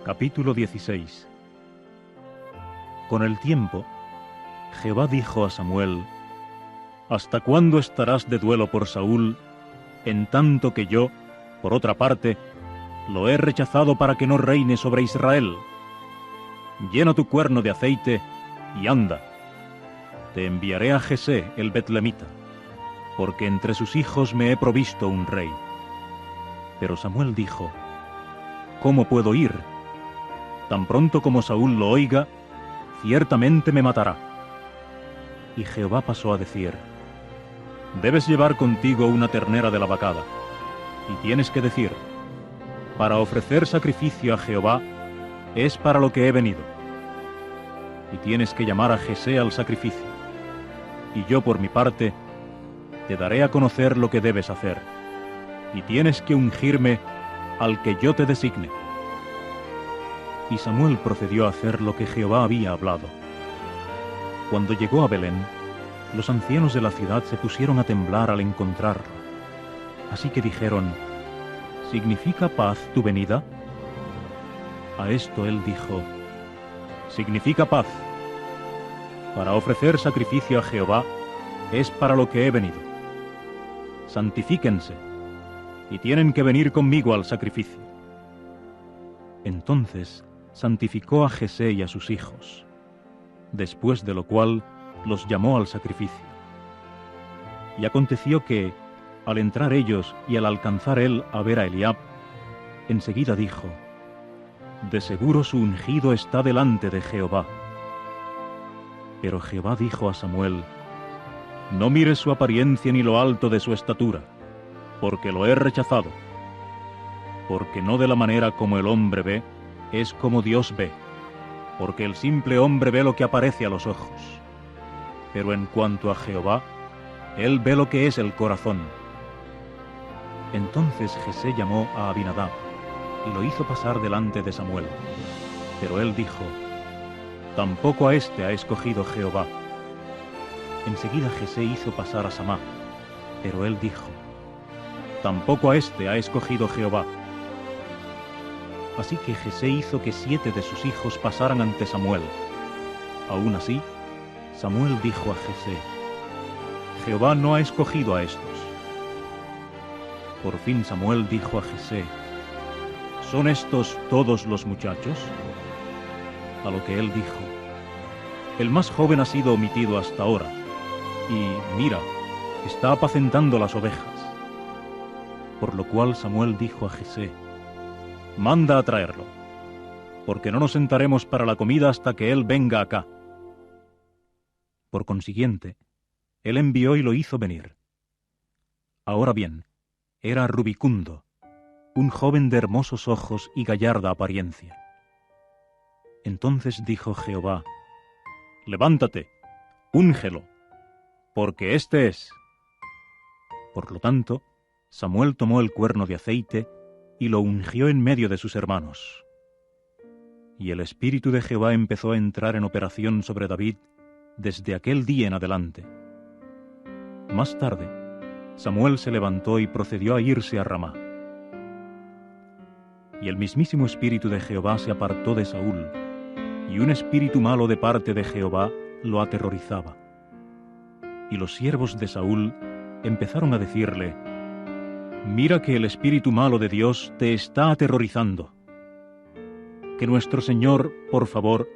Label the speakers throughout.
Speaker 1: Capítulo 16. Con el tiempo, Jehová dijo a Samuel: ¿Hasta cuándo estarás de duelo por Saúl, en tanto que yo, por otra parte, lo he rechazado para que no reine sobre Israel? Llena tu cuerno de aceite y anda. Te enviaré a Jesé el betlemita, porque entre sus hijos me he provisto un rey. Pero Samuel dijo: ¿Cómo puedo ir? Tan pronto como Saúl lo oiga, ciertamente me matará. Y Jehová pasó a decir: Debes llevar contigo una ternera de la vacada, y tienes que decir: para ofrecer sacrificio a Jehová es para lo que he venido. Y tienes que llamar a Jesé al sacrificio, y yo por mi parte te daré a conocer lo que debes hacer, y tienes que ungirme al que yo te designe. Y Samuel procedió a hacer lo que Jehová había hablado. Cuando llegó a Belén, los ancianos de la ciudad se pusieron a temblar al encontrarlo. Así que dijeron: ¿significa paz tu venida? A esto él dijo: significa paz. Para ofrecer sacrificio a Jehová es para lo que he venido. Santifíquense, y tienen que venir conmigo al sacrificio. Entonces santificó a Jesé y a sus hijos, después de lo cual los llamó al sacrificio. Y aconteció que, al entrar ellos y al alcanzar él a ver a Eliab, enseguida dijo: de seguro su ungido está delante de Jehová. Pero Jehová dijo a Samuel: no mires su apariencia ni lo alto de su estatura, porque lo he rechazado. Porque no de la manera como el hombre ve, es como Dios ve, porque el simple hombre ve lo que aparece a los ojos. Pero en cuanto a Jehová, él ve lo que es el corazón. Entonces Jesé llamó a Abinadab, y lo hizo pasar delante de Samuel. Pero él dijo: tampoco a éste ha escogido Jehová. Enseguida Jesé hizo pasar a Samá, pero él dijo: tampoco a éste ha escogido Jehová. Así que Jesé hizo que 7 de sus hijos pasaran ante Samuel. Aún así, Samuel dijo a Jesé: Jehová no ha escogido a estos. Por fin Samuel dijo a Jesé: ¿son estos todos los muchachos? A lo que él dijo: el más joven ha sido omitido hasta ahora, y mira, está apacentando las ovejas. Por lo cual Samuel dijo a Jesé: manda a traerlo, porque no nos sentaremos para la comida hasta que él venga acá. Por consiguiente, él envió y lo hizo venir. Ahora bien, era rubicundo, un joven de hermosos ojos y gallarda apariencia. Entonces dijo Jehová: levántate, úngelo, porque éste es. Por lo tanto, Samuel tomó el cuerno de aceite y lo ungió en medio de sus hermanos. Y el Espíritu de Jehová empezó a entrar en operación sobre David desde aquel día en adelante. Más tarde, Samuel se levantó y procedió a irse a Ramá. Y el mismísimo Espíritu de Jehová se apartó de Saúl, y un espíritu malo de parte de Jehová lo aterrorizaba. Y los siervos de Saúl empezaron a decirle: mira que el espíritu malo de Dios te está aterrorizando. Que nuestro Señor, por favor,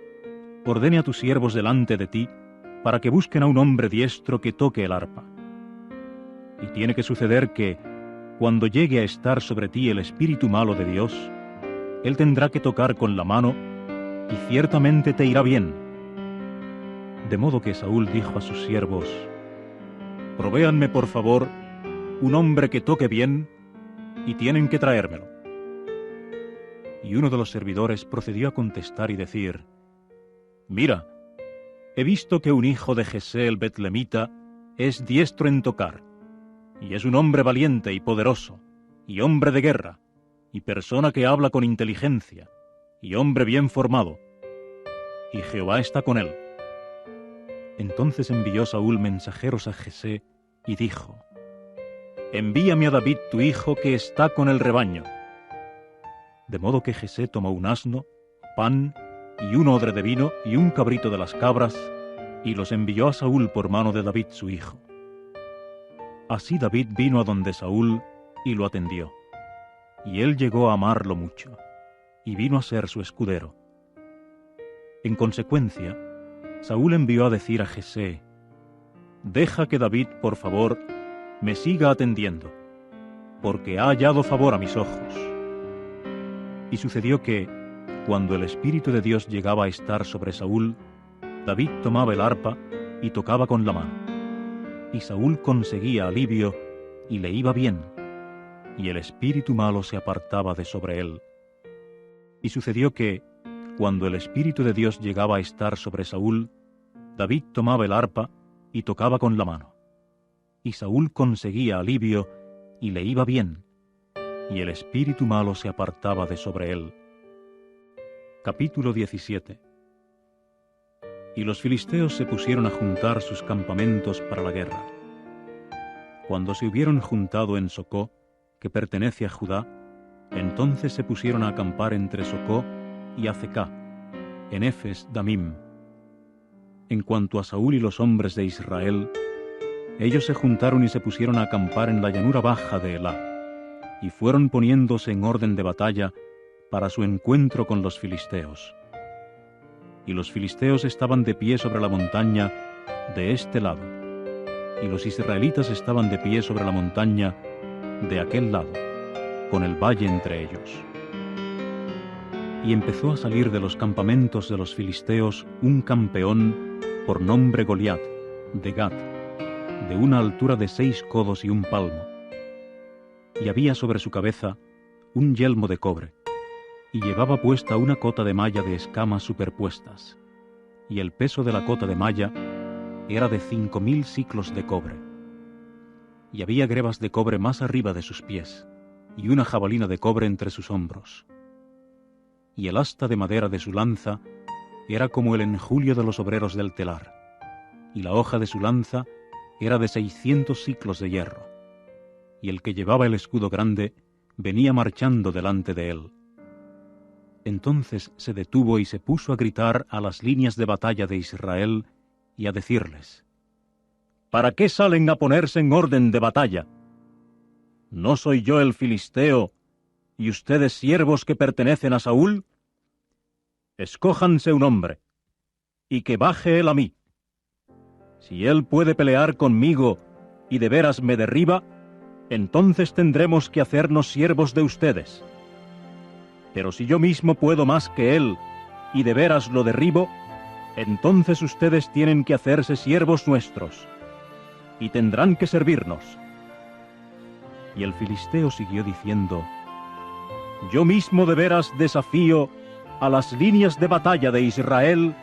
Speaker 1: ordene a tus siervos delante de ti, para que busquen a un hombre diestro que toque el arpa. Y tiene que suceder que, cuando llegue a estar sobre ti el espíritu malo de Dios, él tendrá que tocar con la mano, y ciertamente te irá bien. De modo que Saúl dijo a sus siervos: provéanme por favor un hombre que toque bien, y tienen que traérmelo. Y uno de los servidores procedió a contestar y decir: mira, he visto que un hijo de Jesé el betlemita es diestro en tocar, y es un hombre valiente y poderoso, y hombre de guerra, y persona que habla con inteligencia, y hombre bien formado, y Jehová está con él. Entonces envió Saúl mensajeros a Jesé, y dijo: envíame a David tu hijo, que está con el rebaño. De modo que Jesé tomó un asno pan, y un odre de vino, y un cabrito de las cabras, y los envió a Saúl por mano de David su hijo. Así David vino a donde Saúl, y lo atendió. Y él llegó a amarlo mucho, y vino a ser su escudero. En consecuencia, Saúl envió a decir a Jesé: «Deja que David, por favor, me siga atendiendo, porque ha hallado favor a mis ojos». Y sucedió que, cuando el Espíritu de Dios llegaba a estar sobre Saúl, David tomaba el arpa y tocaba con la mano. Y Saúl conseguía alivio y le iba bien, y el espíritu malo se apartaba de sobre él. Y sucedió que, cuando el Espíritu de Dios llegaba a estar sobre Saúl, David tomaba el arpa y tocaba con la mano. Y Saúl conseguía alivio y le iba bien, y el espíritu malo se apartaba de sobre él. Capítulo 17. Y los filisteos se pusieron a juntar sus campamentos para la guerra. Cuando se hubieron juntado en Socó, que pertenece a Judá, entonces se pusieron a acampar entre Socó y Azecá, en Efes Damim. En cuanto a Saúl y los hombres de Israel, ellos se juntaron y se pusieron a acampar en la llanura baja de Elá, y fueron poniéndose en orden de batalla para su encuentro con los filisteos. Y los filisteos estaban de pie sobre la montaña de este lado, y los israelitas estaban de pie sobre la montaña de aquel lado, con el valle entre ellos. Y empezó a salir de los campamentos de los filisteos un campeón por nombre Goliat, de Gat, de una altura de 6 codos y un palmo. Y había sobre su cabeza un yelmo de cobre, y llevaba puesta una cota de malla de escamas superpuestas, y el peso de la cota de malla era de 5000 siclos de cobre. Y había grebas de cobre más arriba de sus pies, y una jabalina de cobre entre sus hombros. Y el asta de madera de su lanza era como el enjulio de los obreros del telar, y la hoja de su lanza era de 600 siclos de hierro. Y el que llevaba el escudo grande venía marchando delante de él. Entonces se detuvo y se puso a gritar a las líneas de batalla de Israel y a decirles: ¿Para qué salen a ponerse en orden de batalla? ¿No soy yo el filisteo y ustedes siervos que pertenecen a Saúl? Escójanse un hombre, y que baje él a mí. Si él puede pelear conmigo y de veras me derriba, entonces tendremos que hacernos siervos de ustedes. Pero si yo mismo puedo más que él y de veras lo derribo, entonces ustedes tienen que hacerse siervos nuestros, y tendrán que servirnos. Y el filisteo siguió diciendo: Yo mismo de veras desafío a las líneas de batalla de Israel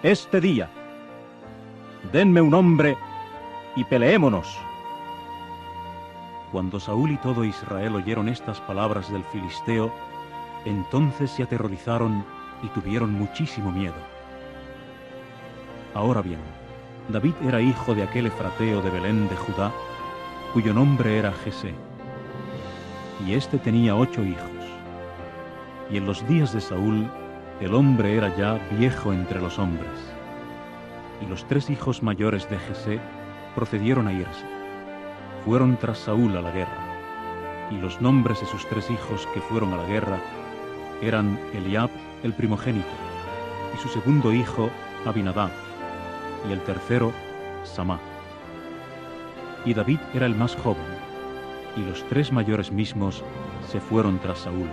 Speaker 1: este día. Denme un hombre y peleémonos. Cuando Saúl y todo Israel oyeron estas palabras del filisteo, entonces se aterrorizaron y tuvieron muchísimo miedo. Ahora bien, David era hijo de aquel efrateo de Belén de Judá, cuyo nombre era Jesé, y éste tenía 8 hijos. Y en los días de Saúl, el hombre era ya viejo entre los hombres. Y los 3 hijos mayores de Jesé procedieron a irse. Fueron tras Saúl a la guerra. Y los nombres de sus 3 hijos que fueron a la guerra eran Eliab, el primogénito, y su segundo hijo, Abinadab, y el tercero, Samá. Y David era el más joven, y los 3 mayores mismos se fueron tras Saúl.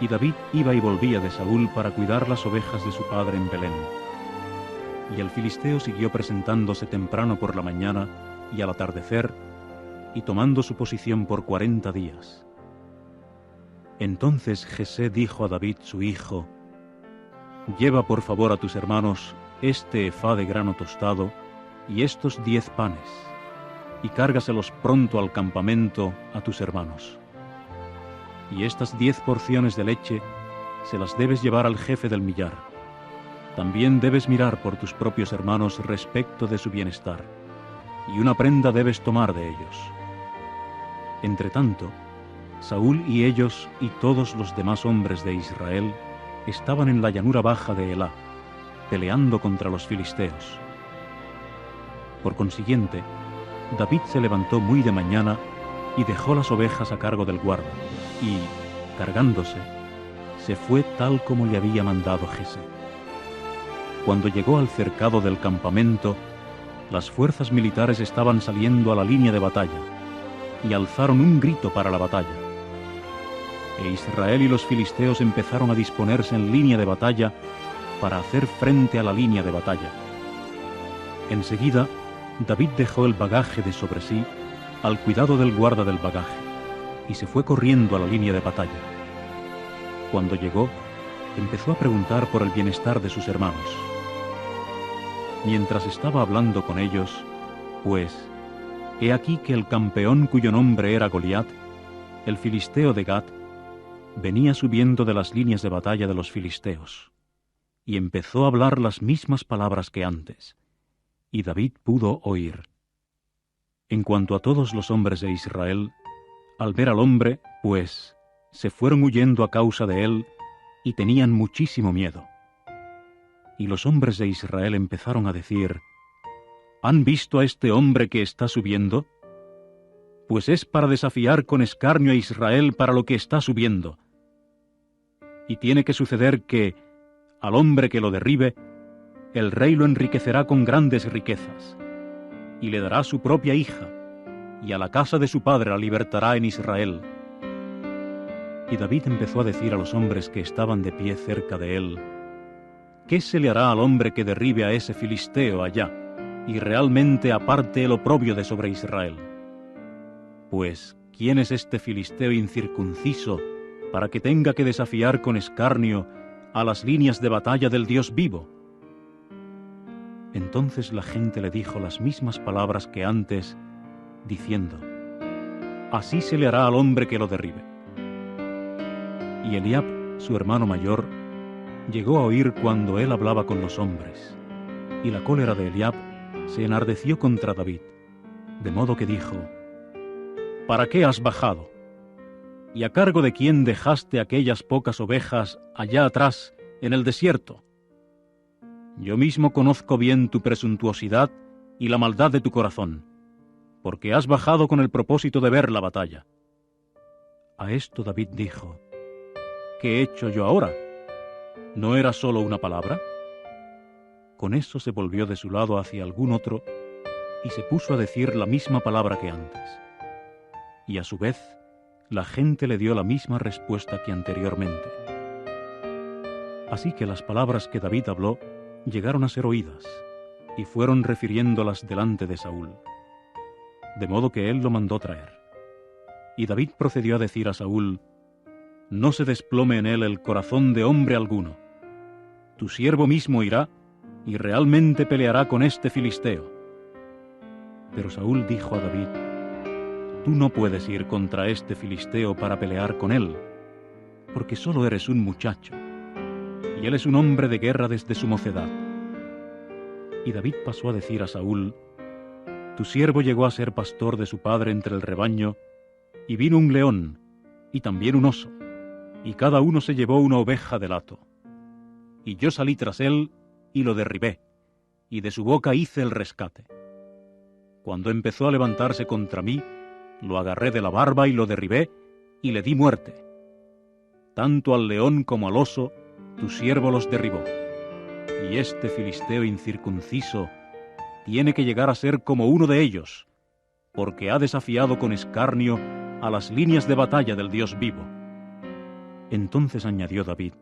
Speaker 1: Y David iba y volvía de Saúl para cuidar las ovejas de su padre en Belén. Y el filisteo siguió presentándose temprano por la mañana y al atardecer, y tomando su posición por 40 días. Entonces Jesé dijo a David su hijo: Lleva por favor a tus hermanos este efá de grano tostado y estos 10 panes, y cárgaselos pronto al campamento a tus hermanos. Y estas 10 porciones de leche se las debes llevar al jefe del millar. También debes mirar por tus propios hermanos respecto de su bienestar, y una prenda debes tomar de ellos. Entretanto, Saúl y ellos y todos los demás hombres de Israel estaban en la llanura baja de Elá, peleando contra los filisteos. Por consiguiente, David se levantó muy de mañana y dejó las ovejas a cargo del guarda, y, cargándose, se fue tal como le había mandado Jesé. Cuando llegó al cercado del campamento, las fuerzas militares estaban saliendo a la línea de batalla, y alzaron un grito para la batalla. E Israel y los filisteos empezaron a disponerse en línea de batalla para hacer frente a la línea de batalla. Enseguida, David dejó el bagaje de sobre sí al cuidado del guarda del bagaje, y se fue corriendo a la línea de batalla. Cuando llegó, empezó a preguntar por el bienestar de sus hermanos. Mientras estaba hablando con ellos, pues, he aquí que el campeón cuyo nombre era Goliat, el filisteo de Gat, venía subiendo de las líneas de batalla de los filisteos, y empezó a hablar las mismas palabras que antes, y David pudo oír. En cuanto a todos los hombres de Israel, al ver al hombre, pues, se fueron huyendo a causa de él, y tenían muchísimo miedo. Y los hombres de Israel empezaron a decir: ¿Han visto a este hombre que está subiendo? Pues es para desafiar con escarnio a Israel para lo que está subiendo. Y tiene que suceder que, al hombre que lo derribe, el rey lo enriquecerá con grandes riquezas, y le dará su propia hija, y a la casa de su padre la libertará en Israel. Y David empezó a decir a los hombres que estaban de pie cerca de él: ¿qué se le hará al hombre que derribe a ese filisteo allá, y realmente aparte el oprobio de sobre Israel? Pues, ¿quién es este filisteo incircunciso para que tenga que desafiar con escarnio a las líneas de batalla del Dios vivo? Entonces la gente le dijo las mismas palabras que antes, diciendo: así se le hará al hombre que lo derribe. Y Eliab, su hermano mayor, llegó a oír cuando él hablaba con los hombres, y la cólera de Eliab se enardeció contra David, de modo que dijo: ¿para qué has bajado? ¿Y a cargo de quién dejaste aquellas pocas ovejas allá atrás, en el desierto? Yo mismo conozco bien tu presuntuosidad y la maldad de tu corazón, porque has bajado con el propósito de ver la batalla. A esto David dijo: ¿qué he hecho yo ahora? ¿No era solo una palabra? Con eso se volvió de su lado hacia algún otro y se puso a decir la misma palabra que antes. Y a su vez, la gente le dio la misma respuesta que anteriormente. Así que las palabras que David habló llegaron a ser oídas, y fueron refiriéndolas delante de Saúl. De modo que él lo mandó traer. Y David procedió a decir a Saúl: no se desplome en él el corazón de hombre alguno. Tu siervo mismo irá, y realmente peleará con este filisteo. Pero Saúl dijo a David: tú no puedes ir contra este filisteo para pelear con él, porque solo eres un muchacho, y él es un hombre de guerra desde su mocedad. Y David pasó a decir a Saúl: tu siervo llegó a ser pastor de su padre entre el rebaño, y vino un león, y también un oso, y cada uno se llevó una oveja del hato. Y yo salí tras él, y lo derribé, y de su boca hice el rescate. Cuando empezó a levantarse contra mí, lo agarré de la barba y lo derribé, y le di muerte. Tanto al león como al oso, tu siervo los derribó. Y este filisteo incircunciso tiene que llegar a ser como uno de ellos, porque ha desafiado con escarnio a las líneas de batalla del Dios vivo. Entonces añadió David: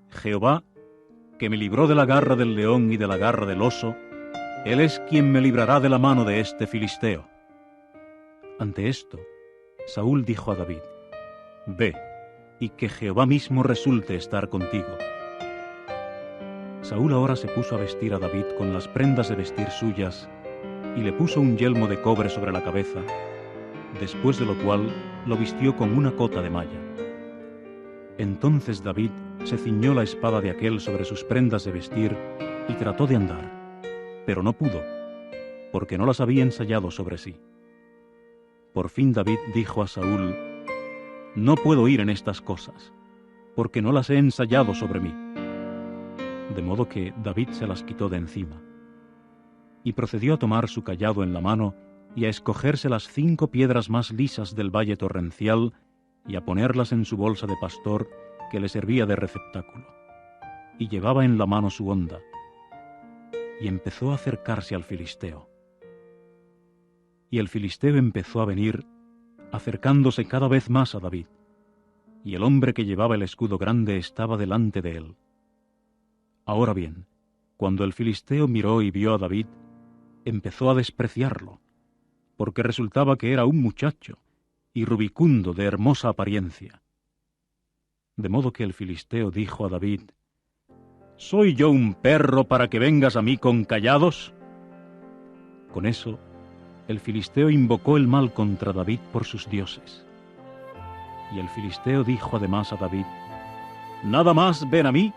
Speaker 1: Jehová, que me libró de la garra del león y de la garra del oso, Él es quien me librará de la mano de este filisteo. Ante esto, Saúl dijo a David: ve, y que Jehová mismo resulte estar contigo. Saúl ahora se puso a vestir a David con las prendas de vestir suyas, y le puso un yelmo de cobre sobre la cabeza, después de lo cual lo vistió con una cota de malla. Entonces David se ciñó la espada de aquel sobre sus prendas de vestir y trató de andar, pero no pudo, porque no las había ensayado sobre sí. Por fin David dijo a Saúl: no puedo ir en estas cosas, porque no las he ensayado sobre mí. De modo que David se las quitó de encima. Y procedió a tomar su cayado en la mano y a escogerse las 5 piedras más lisas del valle torrencial y a ponerlas en su bolsa de pastor que le servía de receptáculo. Y llevaba en la mano su honda. Y empezó a acercarse al filisteo. Y el filisteo empezó a venir, acercándose cada vez más a David. Y el hombre que llevaba el escudo grande estaba delante de él. Ahora bien, cuando el filisteo miró y vio a David, empezó a despreciarlo, porque resultaba que era un muchacho, y rubicundo de hermosa apariencia. De modo que el filisteo dijo a David: ¿Soy yo un perro para que vengas a mí con cayados? Con eso, el filisteo invocó el mal contra David por sus dioses. Y el filisteo dijo además a David: Nada más ven a mí,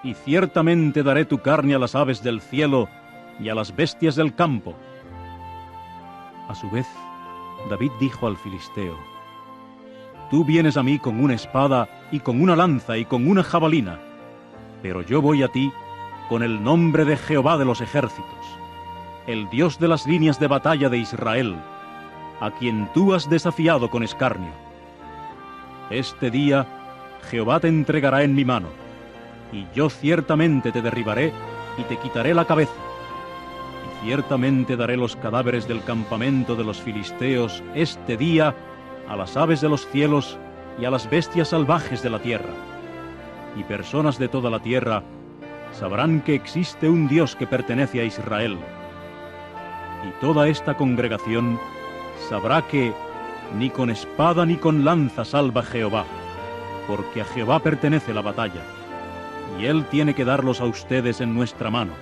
Speaker 1: y ciertamente daré tu carne a las aves del cielo y a las bestias del campo. A su vez, David dijo al filisteo: Tú vienes a mí con una espada y con una lanza y con una jabalina, pero yo voy a ti con el nombre de Jehová de los ejércitos, el Dios de las líneas de batalla de Israel, a quien tú has desafiado con escarnio. Este día Jehová te entregará en mi mano, y yo ciertamente te derribaré y te quitaré la cabeza. Y ciertamente daré los cadáveres del campamento de los filisteos este día a las aves de los cielos y a las bestias salvajes de la tierra. Y personas de toda la tierra sabrán que existe un Dios que pertenece a Israel. Y toda esta congregación sabrá que ni con espada ni con lanza salva Jehová, porque a Jehová pertenece la batalla, y Él tiene que darlos a ustedes en nuestra mano.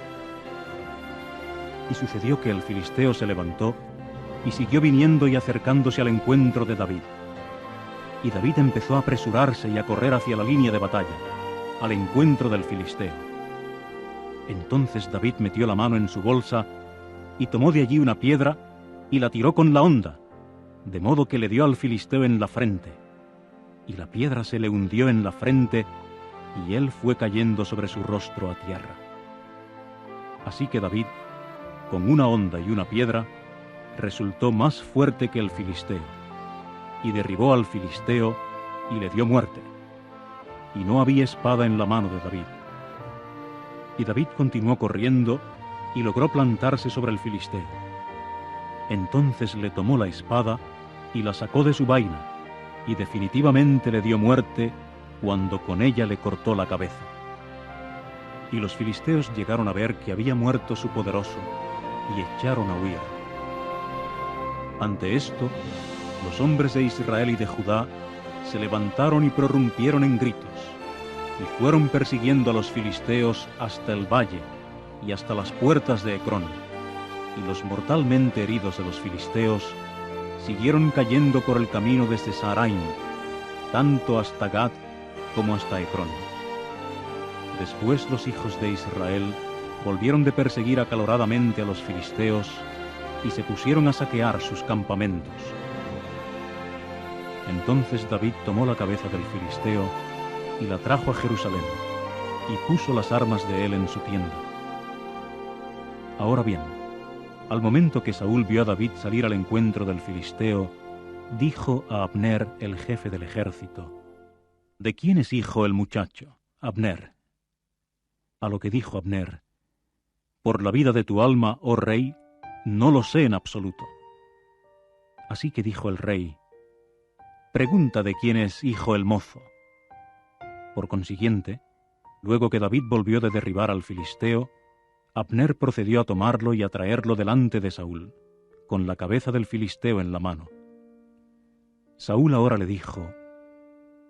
Speaker 1: Y sucedió que el filisteo se levantó y siguió viniendo y acercándose al encuentro de David. Y David empezó a apresurarse y a correr hacia la línea de batalla, al encuentro del filisteo. Entonces David metió la mano en su bolsa y tomó de allí una piedra y la tiró con la honda, de modo que le dio al filisteo en la frente. Y la piedra se le hundió en la frente y él fue cayendo sobre su rostro a tierra. Así que David, con una honda y una piedra, resultó más fuerte que el filisteo, y derribó al filisteo y le dio muerte. Y no había espada en la mano de David. Y David continuó corriendo y logró plantarse sobre el filisteo. Entonces le tomó la espada y la sacó de su vaina, y definitivamente le dio muerte cuando con ella le cortó la cabeza. Y los filisteos llegaron a ver que había muerto su poderoso, y echaron a huir. Ante esto, los hombres de Israel y de Judá se levantaron y prorrumpieron en gritos, y fueron persiguiendo a los filisteos hasta el valle y hasta las puertas de Ecrón, y los mortalmente heridos de los filisteos siguieron cayendo por el camino desde Saaraim, tanto hasta Gat como hasta Ecrón. Después los hijos de Israel volvieron de perseguir acaloradamente a los filisteos y se pusieron a saquear sus campamentos. Entonces David tomó la cabeza del filisteo y la trajo a Jerusalén, y puso las armas de él en su tienda. Ahora bien, al momento que Saúl vio a David salir al encuentro del filisteo, dijo a Abner, el jefe del ejército: ¿De quién es hijo el muchacho, Abner? A lo que dijo Abner: Por la vida de tu alma, oh rey, no lo sé en absoluto. Así que dijo el rey: Pregunta de quién es hijo el mozo. Por consiguiente, luego que David volvió de derribar al filisteo, Abner procedió a tomarlo y a traerlo delante de Saúl, con la cabeza del filisteo en la mano. Saúl ahora le dijo: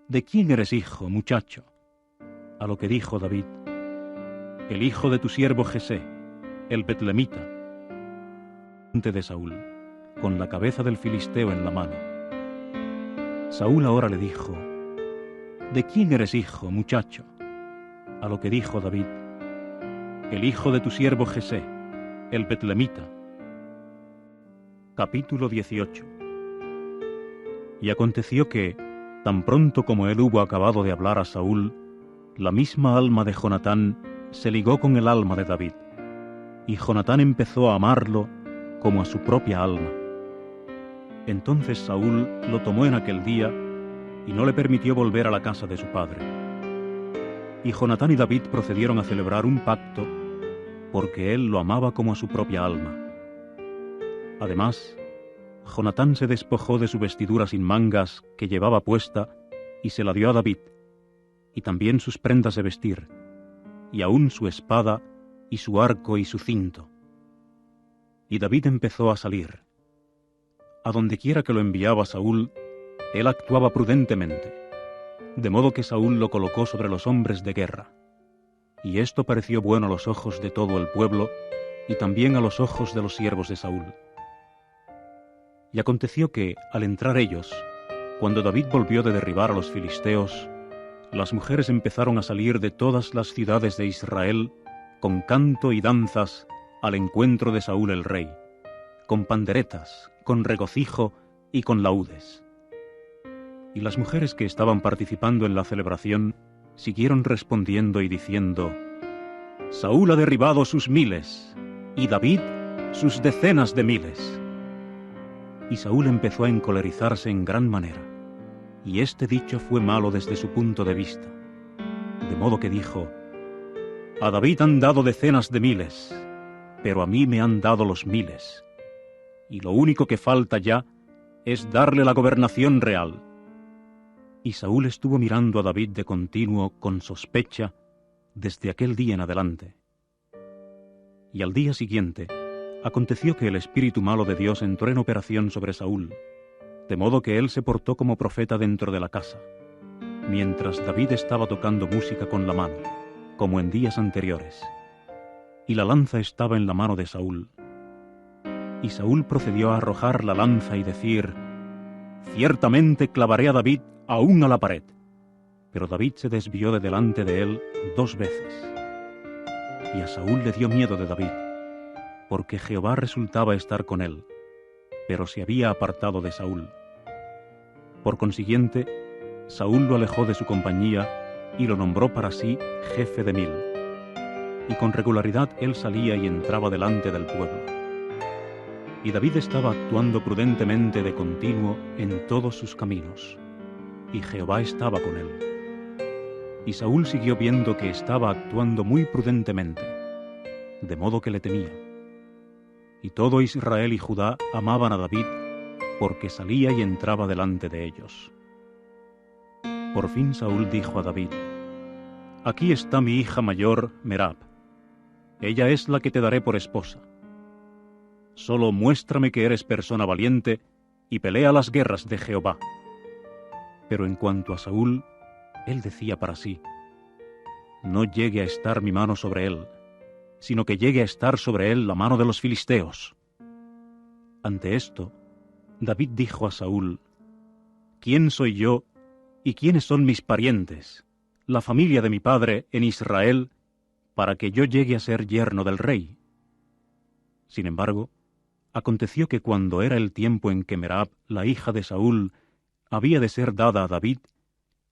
Speaker 1: ¿De quién eres hijo, muchacho? A lo que dijo David: El hijo de tu siervo Jesé, el betlemita. Delante de Saúl, con la cabeza del filisteo en la mano. Saúl ahora le dijo: ¿De quién eres hijo, muchacho? A lo que dijo David: El hijo de tu siervo Jesé, el betlemita. Capítulo 18. Y aconteció que, Tan pronto como él hubo acabado de hablar a Saúl, la misma alma de Jonatán se ligó con el alma de David, y Jonatán empezó a amarlo como a su propia alma. Entonces Saúl lo tomó en aquel día y no le permitió volver a la casa de su padre. Y Jonatán y David procedieron a celebrar un pacto porque él lo amaba como a su propia alma. Además, Jonatán se despojó de su vestidura sin mangas que llevaba puesta y se la dio a David, y también sus prendas de vestir, y aún su espada y su arco y su cinto. Y David empezó a salir. A donde quiera que lo enviaba Saúl, él actuaba prudentemente, de modo que Saúl lo colocó sobre los hombres de guerra. Y esto pareció bueno a los ojos de todo el pueblo, y también a los ojos de los siervos de Saúl. Y aconteció que, al entrar ellos, cuando David volvió de derribar a los filisteos, las mujeres empezaron a salir de todas las ciudades de Israel con canto y danzas al encuentro de Saúl el rey, con panderetas, con regocijo y con laúdes. Y las mujeres que estaban participando en la celebración siguieron respondiendo y diciendo: Saúl ha derribado sus miles, y David sus decenas de miles. Y Saúl empezó a encolerizarse en gran manera, y este dicho fue malo desde su punto de vista. De modo que dijo: A David han dado decenas de miles, pero a mí me han dado los miles. Y lo único que falta ya es darle la gobernación real. Y Saúl estuvo mirando a David de continuo con sospecha desde aquel día en adelante. Y al día siguiente, aconteció que el espíritu malo de Dios entró en operación sobre Saúl, de modo que él se portó como profeta dentro de la casa, mientras David estaba tocando música con la mano, como en días anteriores. Y la lanza estaba en la mano de Saúl. Y Saúl procedió a arrojar la lanza y decir: Ciertamente clavaré a David aún a la pared. Pero David se desvió de delante de él 2 veces. Y a Saúl le dio miedo de David, porque Jehová resultaba estar con él, pero se había apartado de Saúl. Por consiguiente, Saúl lo alejó de su compañía y lo nombró para sí jefe de 1000. Y con regularidad él salía y entraba delante del pueblo. Y David estaba actuando prudentemente de continuo en todos sus caminos, y Jehová estaba con él. Y Saúl siguió viendo que estaba actuando muy prudentemente, de modo que le temía. Y todo Israel y Judá amaban a David, porque salía y entraba delante de ellos. Por fin Saúl dijo a David: Aquí está mi hija mayor, Merab. Ella es la que te daré por esposa. Solo muéstrame que eres persona valiente y pelea las guerras de Jehová. Pero en cuanto a Saúl, él decía para sí: No llegue a estar mi mano sobre él, sino que llegue a estar sobre él la mano de los filisteos. Ante esto, David dijo a Saúl: ¿Quién soy yo y quiénes son mis parientes, la familia de mi padre en Israel, para que yo llegue a ser yerno del rey? Sin embargo, aconteció que cuando era el tiempo en que Merab, la hija de Saúl, había de ser dada a David,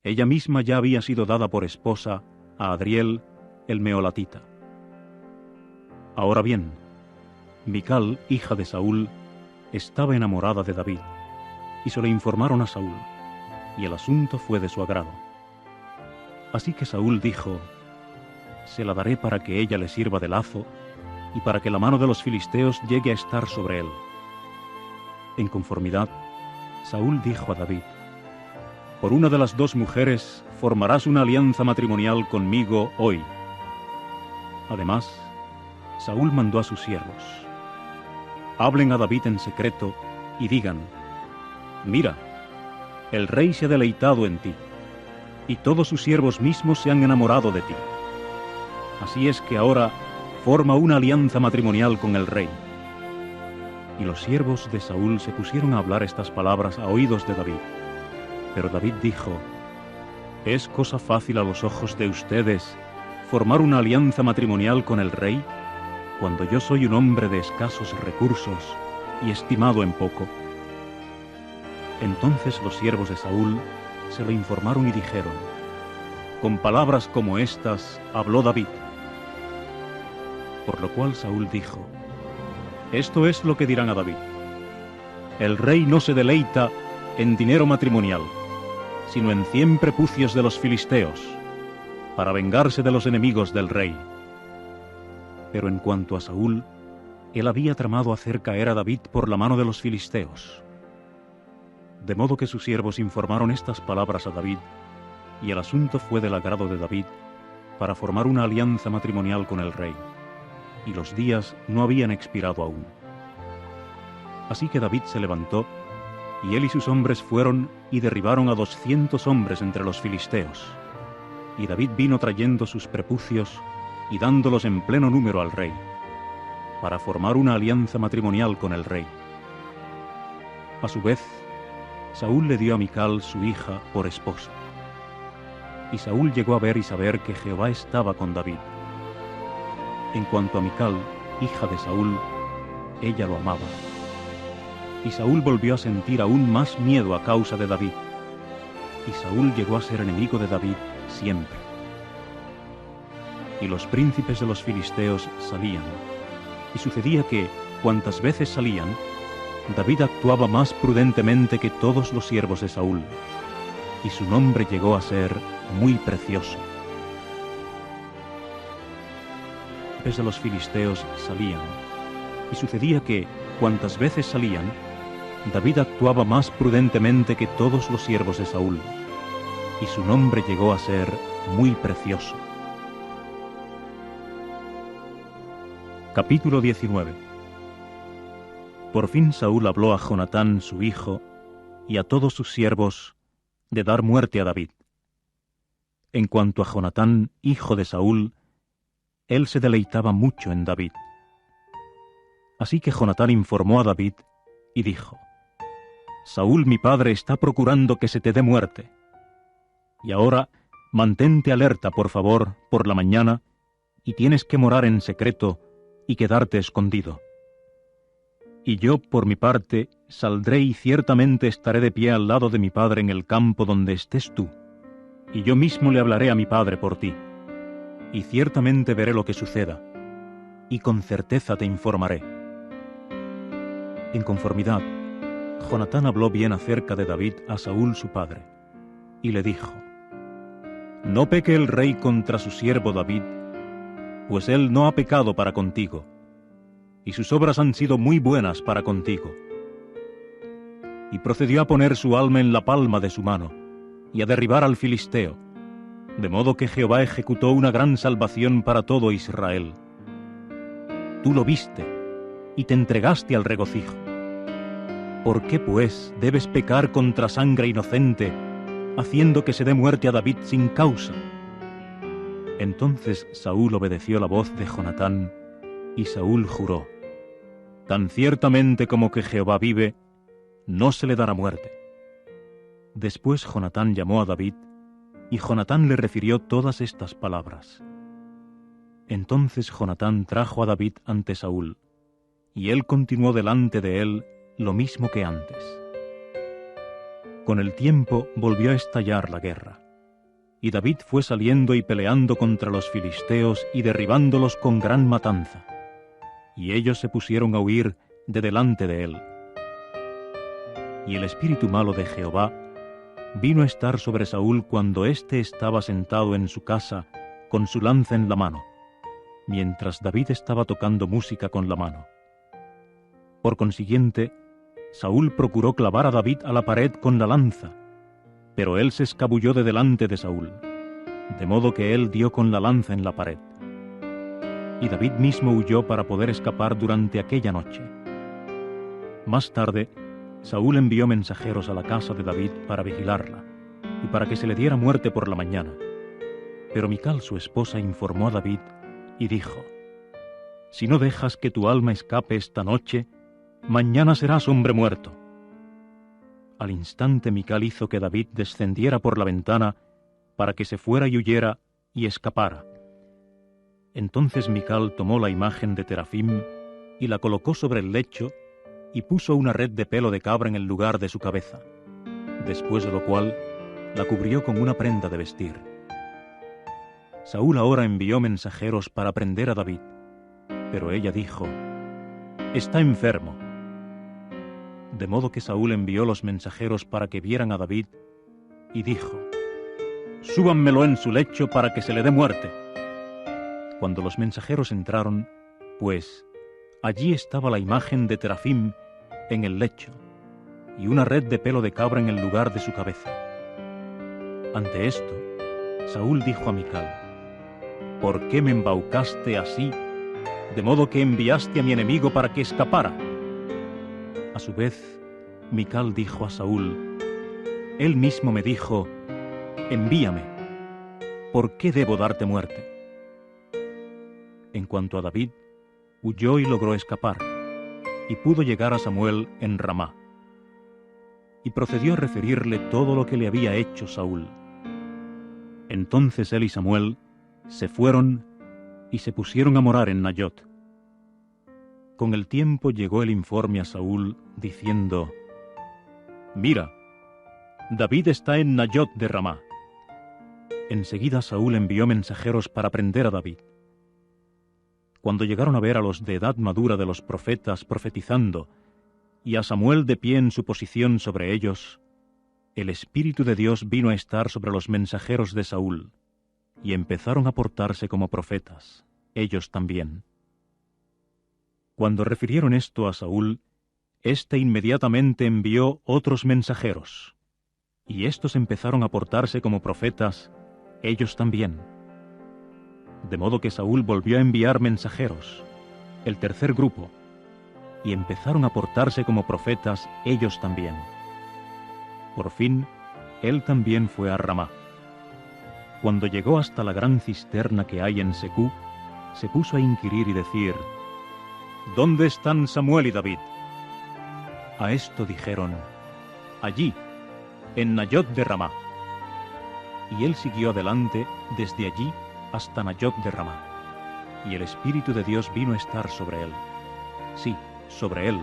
Speaker 1: ella misma ya había sido dada por esposa a Adriel, el meolatita. Ahora bien, Mical, hija de Saúl, estaba enamorada de David, y se lo informaron a Saúl, y el asunto fue de su agrado. Así que Saúl dijo: Se la daré para que ella le sirva de lazo, y para que la mano de los filisteos llegue a estar sobre él. En conformidad, Saúl dijo a David: Por una de las 2 mujeres formarás una alianza matrimonial conmigo hoy. Además, Saúl mandó a sus siervos: Hablen a David en secreto y digan: Mira, el rey se ha deleitado en ti, y todos sus siervos mismos se han enamorado de ti. Así es que ahora forma una alianza matrimonial con el rey. Y los siervos de Saúl se pusieron a hablar estas palabras a oídos de David. Pero David dijo: ¿Es cosa fácil a los ojos de ustedes formar una alianza matrimonial con el rey, cuando yo soy un hombre de escasos recursos y estimado en poco? Entonces los siervos de Saúl se lo informaron y dijeron: con palabras como estas habló David. Por lo cual Saúl dijo: esto es lo que dirán a David: el rey no se deleita en dinero matrimonial, sino en 100 prepucios de los filisteos, para vengarse de los enemigos del rey. Pero en cuanto a Saúl, él había tramado hacer caer a David por la mano de los filisteos. De modo que sus siervos informaron estas palabras a David, y el asunto fue del agrado de David para formar una alianza matrimonial con el rey, y los días no habían expirado aún. Así que David se levantó, y él y sus hombres fueron y derribaron a 200 hombres entre los filisteos. Y David vino trayendo sus prepucios y dándolos en pleno número al rey, para formar una alianza matrimonial con el rey. A su vez, Saúl le dio a Mical, su hija, por esposa. Y Saúl llegó a ver y saber que Jehová estaba con David. En cuanto a Mical, hija de Saúl, ella lo amaba. Y Saúl volvió a sentir aún más miedo a causa de David. Y Saúl llegó a ser enemigo de David siempre. Y los príncipes de los filisteos salían. Y sucedía que, cuantas veces salían, David actuaba más prudentemente que todos los siervos de Saúl, y su nombre llegó a ser muy precioso. Los de los filisteos salían, y sucedía que, cuantas veces salían, David actuaba más prudentemente que todos los siervos de Saúl, y su nombre llegó a ser muy precioso. Capítulo 19. Por fin Saúl habló a Jonatán su hijo y a todos sus siervos de dar muerte a David. En cuanto a Jonatán, hijo de Saúl, él se deleitaba mucho en David. Así que Jonatán informó a David y dijo: Saúl mi padre está procurando que se te dé muerte. Y ahora mantente alerta, por favor, por la mañana, y tienes que morar en secreto y quedarte escondido. Y yo, por mi parte, saldré y ciertamente estaré de pie al lado de mi padre en el campo donde estés tú, y yo mismo le hablaré a mi padre por ti, y ciertamente veré lo que suceda, y con certeza te informaré. En conformidad, Jonatán habló bien acerca de David a Saúl su padre, y le dijo: No peque el rey contra su siervo David, pues él no ha pecado para contigo, y sus obras han sido muy buenas para contigo. Y procedió a poner su alma en la palma de su mano, y a derribar al filisteo, de modo que Jehová ejecutó una gran salvación para todo Israel. Tú lo viste, y te entregaste al regocijo. ¿Por qué, pues, debes pecar contra sangre inocente, haciendo que se dé muerte a David sin causa? Entonces Saúl obedeció la voz de Jonatán, y Saúl juró: Tan ciertamente como que Jehová vive, no se le dará muerte. Después Jonatán llamó a David, y Jonatán le refirió todas estas palabras. Entonces Jonatán trajo a David ante Saúl, y él continuó delante de él lo mismo que antes. Con el tiempo volvió a estallar la guerra, y David fue saliendo y peleando contra los filisteos y derribándolos con gran matanza, y ellos se pusieron a huir de delante de él. Y el espíritu malo de Jehová vino a estar sobre Saúl cuando éste estaba sentado en su casa con su lanza en la mano, mientras David estaba tocando música con la mano. Por consiguiente, Saúl procuró clavar a David a la pared con la lanza, pero él se escabulló de delante de Saúl, de modo que él dio con la lanza en la pared. Y David mismo huyó para poder escapar durante aquella noche. Más tarde, Saúl envió mensajeros a la casa de David para vigilarla, y para que se le diera muerte por la mañana. Pero Mical, su esposa, informó a David y dijo: Si no dejas que tu alma escape esta noche, mañana serás hombre muerto. Al instante Mical hizo que David descendiera por la ventana para que se fuera y huyera y escapara. Entonces Mical tomó la imagen de Terafim y la colocó sobre el lecho y puso una red de pelo de cabra en el lugar de su cabeza. Después de lo cual, la cubrió con una prenda de vestir. Saúl ahora envió mensajeros para prender a David, pero ella dijo: «Está enfermo». De modo que Saúl envió los mensajeros para que vieran a David, y dijo: «Súbanmelo en su lecho para que se le dé muerte». Cuando los mensajeros entraron, pues allí estaba la imagen de Terafim en el lecho, y una red de pelo de cabra en el lugar de su cabeza. Ante esto, Saúl dijo a Mical: «¿Por qué me embaucaste así, de modo que enviaste a mi enemigo para que escapara?» A su vez, Mical dijo a Saúl: «Él mismo me dijo: envíame. ¿Por qué debo darte muerte?» En cuanto a David, huyó y logró escapar, y pudo llegar a Samuel en Ramá. Y procedió a referirle todo lo que le había hecho Saúl. Entonces él y Samuel se fueron y se pusieron a morar en Nayot. Con el tiempo llegó el informe a Saúl, diciendo: «Mira, David está en Nayot de Ramá». Enseguida Saúl envió mensajeros para prender a David. Cuando llegaron a ver a los de edad madura de los profetas profetizando, y a Samuel de pie en su posición sobre ellos, el Espíritu de Dios vino a estar sobre los mensajeros de Saúl, y empezaron a portarse como profetas, ellos también. Cuando refirieron esto a Saúl, éste inmediatamente envió otros mensajeros, y éstos empezaron a portarse como profetas, ellos también. De modo que Saúl volvió a enviar mensajeros, el tercer grupo, y empezaron a portarse como profetas ellos también. Por fin, él también fue a Ramá. Cuando llegó hasta la gran cisterna que hay en Secú, se puso a inquirir y decir: «¿Dónde están Samuel y David?» A esto dijeron: «Allí, en Nayot de Ramá». Y él siguió adelante desde allí hasta Nayot de Ramá, y el Espíritu de Dios vino a estar sobre él. Sí, sobre él,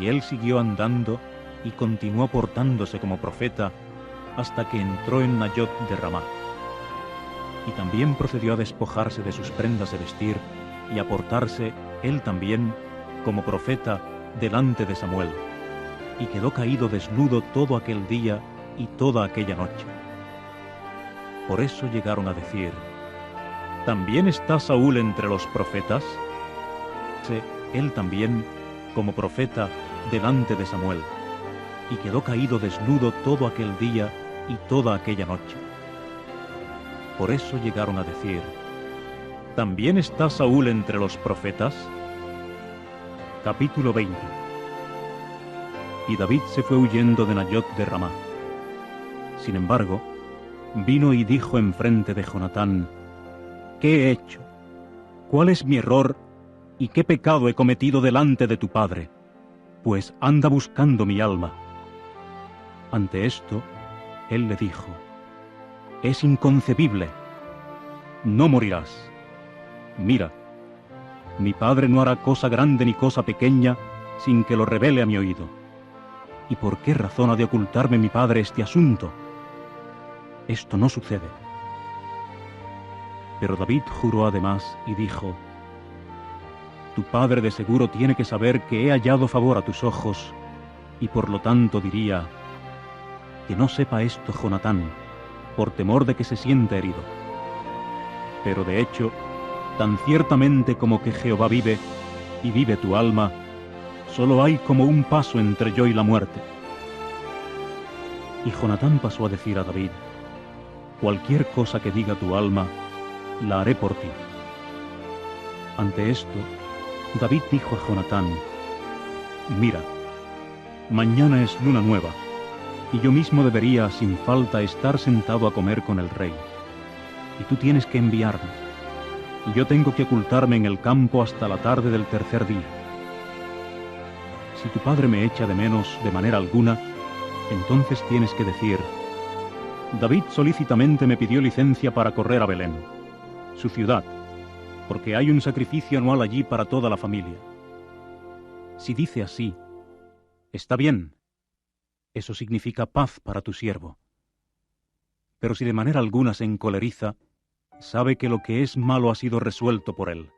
Speaker 1: y él siguió andando y continuó portándose como profeta hasta que entró en Nayot de Ramá. Y también procedió a despojarse de sus prendas de vestir y a portarse él también como profeta delante de Samuel, y quedó caído desnudo todo aquel día y toda aquella noche. Por eso llegaron a decir: ¿también está Saúl entre los profetas? Él también como profeta delante de Samuel, y quedó caído desnudo todo aquel día y toda aquella noche. Por eso llegaron a decir: ¿también está Saúl entre los profetas? Capítulo 20. Y David se fue huyendo de Nayot de Ramá. Sin embargo, vino y dijo enfrente de Jonatán: «¿Qué he hecho? ¿Cuál es mi error y qué pecado he cometido delante de tu padre? Pues anda buscando mi alma». Ante esto, él le dijo: «Es inconcebible. No morirás. Mira, mi padre no hará cosa grande ni cosa pequeña sin que lo revele a mi oído. ¿Y por qué razón ha de ocultarme mi padre este asunto? Esto no sucede». Pero David juró además y dijo: «Tu padre de seguro tiene que saber que he hallado favor a tus ojos, y por lo tanto diría: que no sepa esto Jonatán, por temor de que se sienta herido. Pero de hecho, tan ciertamente como que Jehová vive, y vive tu alma, solo hay como un paso entre yo y la muerte». Y Jonatán pasó a decir a David: «Cualquier cosa que diga tu alma, la haré por ti». Ante esto, David dijo a Jonatán: «Mira, mañana es luna nueva, y yo mismo debería, sin falta, estar sentado a comer con el rey. Y tú tienes que enviarme, y yo tengo que ocultarme en el campo hasta la tarde del tercer día. Si tu padre me echa de menos de manera alguna, entonces tienes que decir: David solícitamente me pidió licencia para correr a Belén, su ciudad, porque hay un sacrificio anual allí para toda la familia. Si dice así, está bien. Eso significa paz para tu siervo. pero si de manera alguna se encoleriza, sabe que lo que es malo ha sido resuelto por él.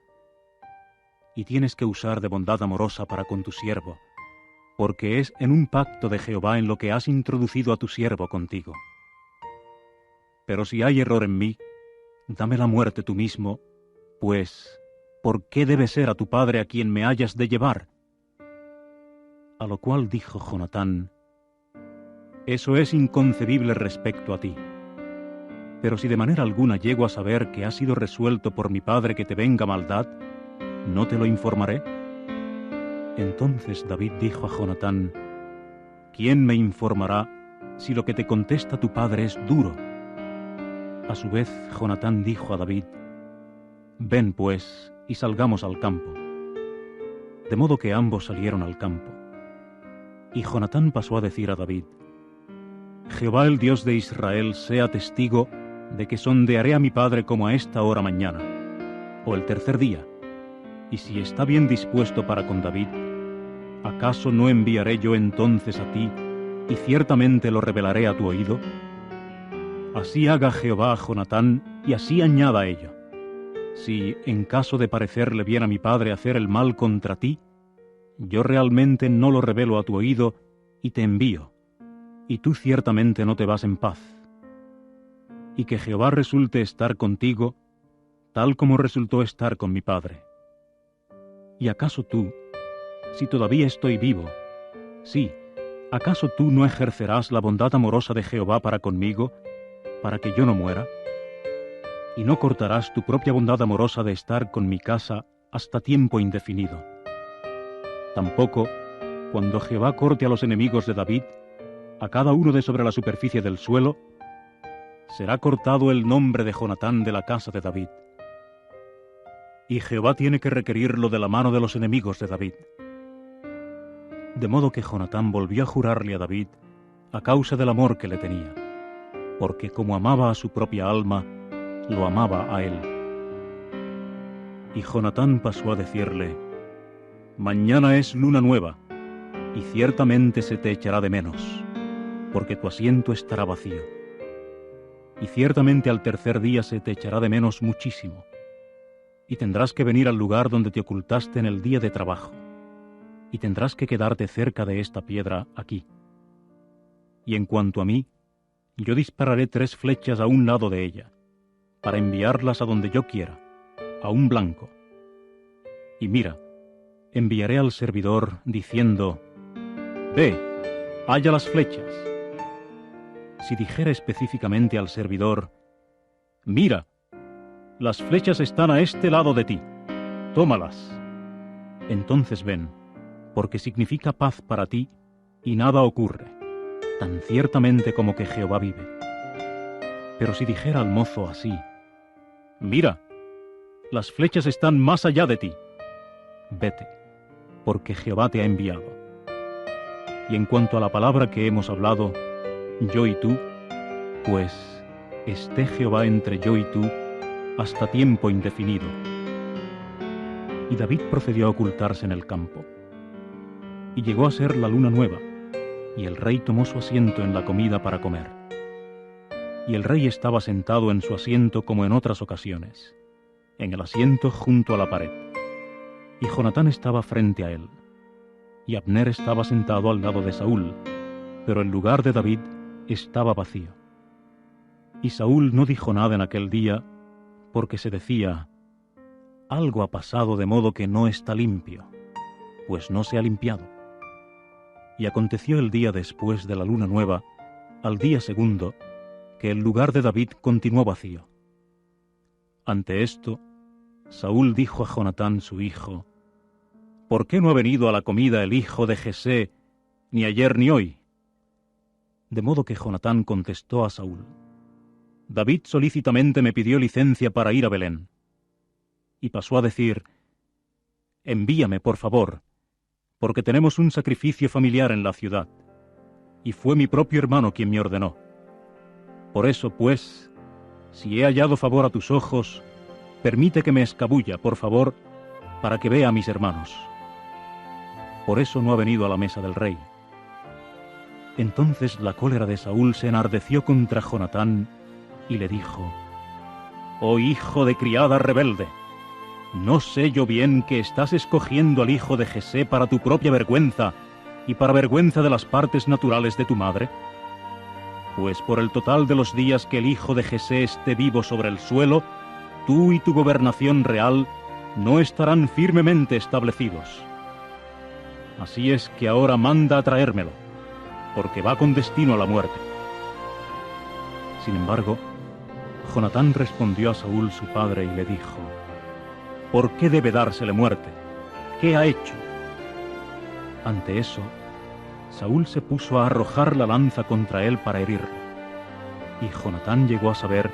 Speaker 1: Y tienes que usar de bondad amorosa para con tu siervo, porque es en un pacto de Jehová en lo que has introducido a tu siervo contigo. Pero si hay error en mí, dame la muerte tú mismo, pues, ¿por qué debe ser a tu padre a quien me hayas de llevar? A lo cual dijo Jonatán: Eso es inconcebible respecto a ti. Pero si de manera alguna llego a saber que ha sido resuelto por mi padre que te venga maldad, ¿no te lo informaré? Entonces David dijo a Jonatán: ¿Quién me informará si lo que te contesta tu padre es duro? A su vez Jonatán dijo a David: Ven pues, y salgamos al campo. De modo que ambos salieron al campo. Y Jonatán pasó a decir a David: Jehová el Dios de Israel sea testigo de que sondearé a mi padre como a esta hora mañana, o el tercer día, y si está bien dispuesto para con David, ¿acaso no enviaré yo entonces a ti, y ciertamente lo revelaré a tu oído? Así haga Jehová a Jonatán, y así añada a ello: si, en caso de parecerle bien a mi padre hacer el mal contra ti, yo realmente no lo revelo a tu oído, y te envío, y tú ciertamente no te vas en paz. Y que Jehová resulte estar contigo, tal como resultó estar con mi padre. ¿Y acaso tú, si todavía estoy vivo, sí, acaso tú no ejercerás la bondad amorosa de Jehová para conmigo, para que yo no muera? ¿Y no cortarás tu propia bondad amorosa de estar con mi casa hasta tiempo indefinido? Tampoco, cuando Jehová corte a los enemigos de David, a cada uno de sobre la superficie del suelo, será cortado el nombre de Jonatán de la casa de David. Y Jehová tiene que requerirlo de la mano de los enemigos de David. De modo que Jonatán volvió a jurarle a David a causa del amor que le tenía, porque como amaba a su propia alma, lo amaba a él. Y Jonatán pasó a decirle: Mañana es luna nueva, y ciertamente se te echará de menos, porque tu asiento estará vacío. Y ciertamente al tercer día se te echará de menos muchísimo, y tendrás que venir al lugar donde te ocultaste en el día de trabajo, y tendrás que quedarte cerca de esta piedra aquí. Y en cuanto a mí, yo dispararé 3 flechas a un lado de ella, para enviarlas a donde yo quiera, a un blanco. Y mira, enviaré al servidor diciendo: Ve, halla las flechas. Si dijera específicamente al servidor: Mira, las flechas están a este lado de ti, tómalas. Entonces ven, porque significa paz para ti, y nada ocurre, tan ciertamente como que Jehová vive. Pero si dijera al mozo así: Mira, las flechas están más allá de ti, vete, porque Jehová te ha enviado. Y en cuanto a la palabra que hemos hablado, yo y tú, pues esté Jehová entre yo y tú hasta tiempo indefinido. Y David procedió a ocultarse en el campo. Y llegó a ser la luna nueva, y el rey tomó su asiento en la comida para comer. Y el rey estaba sentado en su asiento como en otras ocasiones, en el asiento junto a la pared. Y Jonatán estaba frente a él, y Abner estaba sentado al lado de Saúl, pero el lugar de David estaba vacío. Y Saúl no dijo nada en aquel día, porque se decía: algo ha pasado de modo que no está limpio, pues no se ha limpiado. Y aconteció el día después de la luna nueva, al día segundo, que el lugar de David continuó vacío. Ante esto, Saúl dijo a Jonatán su hijo: ¿por qué no ha venido a la comida el hijo de Jesé, ni ayer ni hoy? De modo que Jonatán contestó a Saúl: David solícitamente me pidió licencia para ir a Belén. Y pasó a decir: envíame, por favor, porque tenemos un sacrificio familiar en la ciudad, y fue mi propio hermano quien me ordenó. Por eso, pues, si he hallado favor a tus ojos, permite que me escabulla, por favor, para que vea a mis hermanos. Por eso no ha venido a la mesa del rey. Entonces la cólera de Saúl se enardeció contra Jonatán, y le dijo: «Oh hijo de criada rebelde, ¿no sé yo bien que estás escogiendo al hijo de Jesé para tu propia vergüenza y para vergüenza de las partes naturales de tu madre? Pues por el total de los días que el hijo de Jesé esté vivo sobre el suelo, tú y tu gobernación real no estarán firmemente establecidos. Así es que ahora manda a traérmelo, porque va con destino a la muerte». Sin embargo, Jonatán respondió a Saúl su padre y le dijo: «¿Por qué debe dársele muerte? ¿Qué ha hecho?». Ante eso, Saúl se puso a arrojar la lanza contra él para herirlo, y Jonatán llegó a saber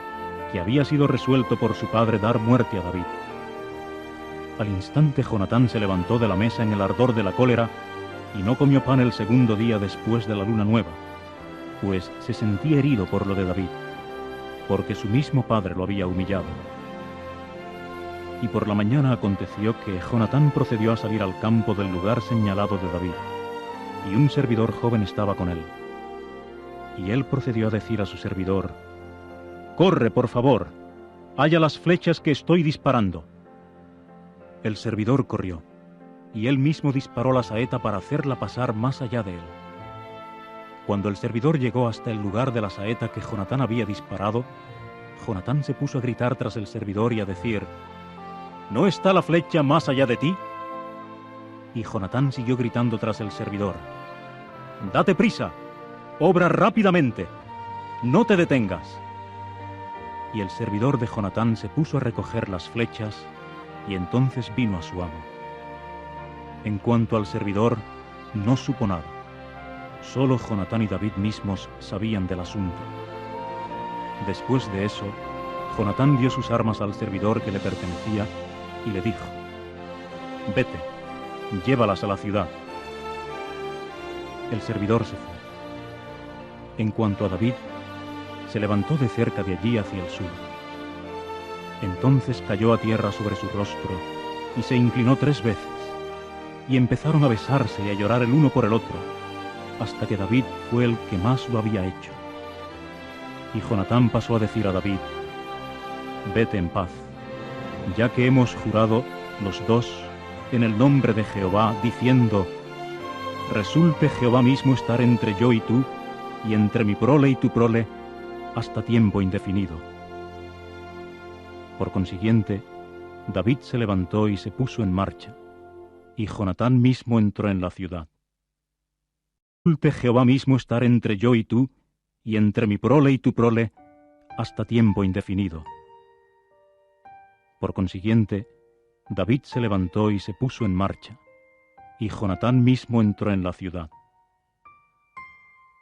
Speaker 1: que había sido resuelto por su padre dar muerte a David. Al instante Jonatán se levantó de la mesa en el ardor de la cólera y no comió pan el segundo día después de la luna nueva, pues se sentía herido por lo de David, porque su mismo padre lo había humillado. Y por la mañana aconteció que Jonatán procedió a salir al campo del lugar señalado de David, y un servidor joven estaba con él. Y él procedió a decir a su servidor: «Corre, por favor, halla las flechas que estoy disparando». El servidor corrió, y él mismo disparó la saeta para hacerla pasar más allá de él. Cuando el servidor llegó hasta el lugar de la saeta que Jonatán había disparado, Jonatán se puso a gritar tras el servidor y a decir: «¿No está la flecha más allá de ti?». Y Jonatán siguió gritando tras el servidor: «Date prisa, obra rápidamente, no te detengas». Y el servidor de Jonatán se puso a recoger las flechas, y entonces vino a su amo. En cuanto al servidor, no supo nada. Solo Jonatán y David mismos sabían del asunto. Después de eso, Jonatán dio sus armas al servidor que le pertenecía y le dijo: «Vete, llévalas a la ciudad». El servidor se fue. En cuanto a David, se levantó de cerca de allí hacia el sur. Entonces cayó a tierra sobre su rostro y se inclinó 3 veces, y empezaron a besarse y a llorar el uno por el otro, hasta que David fue el que más lo había hecho. Y Jonatán pasó a decir a David: «Vete en paz, ya que hemos jurado los dos en el nombre de Jehová, diciendo: resulte Jehová mismo estar entre yo y tú, y entre mi prole y tu prole, hasta tiempo indefinido». Por consiguiente, David se levantó y se puso en marcha, y Jonatán mismo entró en la ciudad. «Resulte Jehová mismo estar entre yo y tú, y entre mi prole y tu prole, hasta tiempo indefinido». Por consiguiente, David se levantó y se puso en marcha, y Jonatán mismo entró en la ciudad.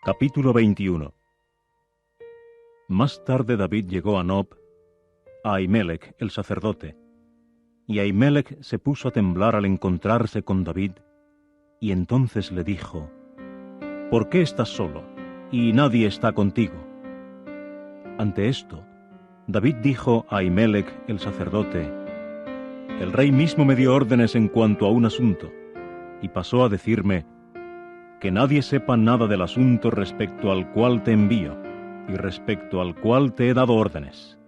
Speaker 1: Capítulo 21. Más tarde David llegó a Nob, a Ahimelech el sacerdote, y Ahimelech se puso a temblar al encontrarse con David, y entonces le dijo: «¿Por qué estás solo, y nadie está contigo?». Ante esto, David dijo a Ahimelech el sacerdote: «El rey mismo me dio órdenes en cuanto a un asunto, y pasó a decirme: que nadie sepa nada del asunto respecto al cual te envío, y respecto al cual te he dado órdenes.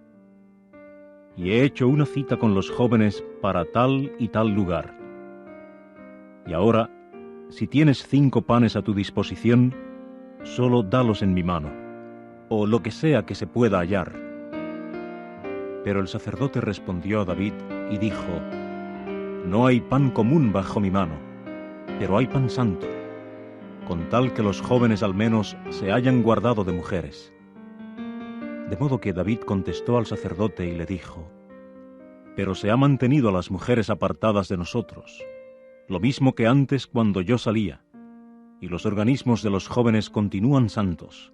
Speaker 1: Y he hecho una cita con los jóvenes para tal y tal lugar. Y ahora, si tienes 5 panes a tu disposición, solo dalos en mi mano, o lo que sea que se pueda hallar». Pero el sacerdote respondió a David y dijo: «No hay pan común bajo mi mano, pero hay pan santo, con tal que los jóvenes al menos se hayan guardado de mujeres». De modo que David contestó al sacerdote y le dijo: «Pero se ha mantenido a las mujeres apartadas de nosotros, lo mismo que antes cuando yo salía, y los organismos de los jóvenes continúan santos,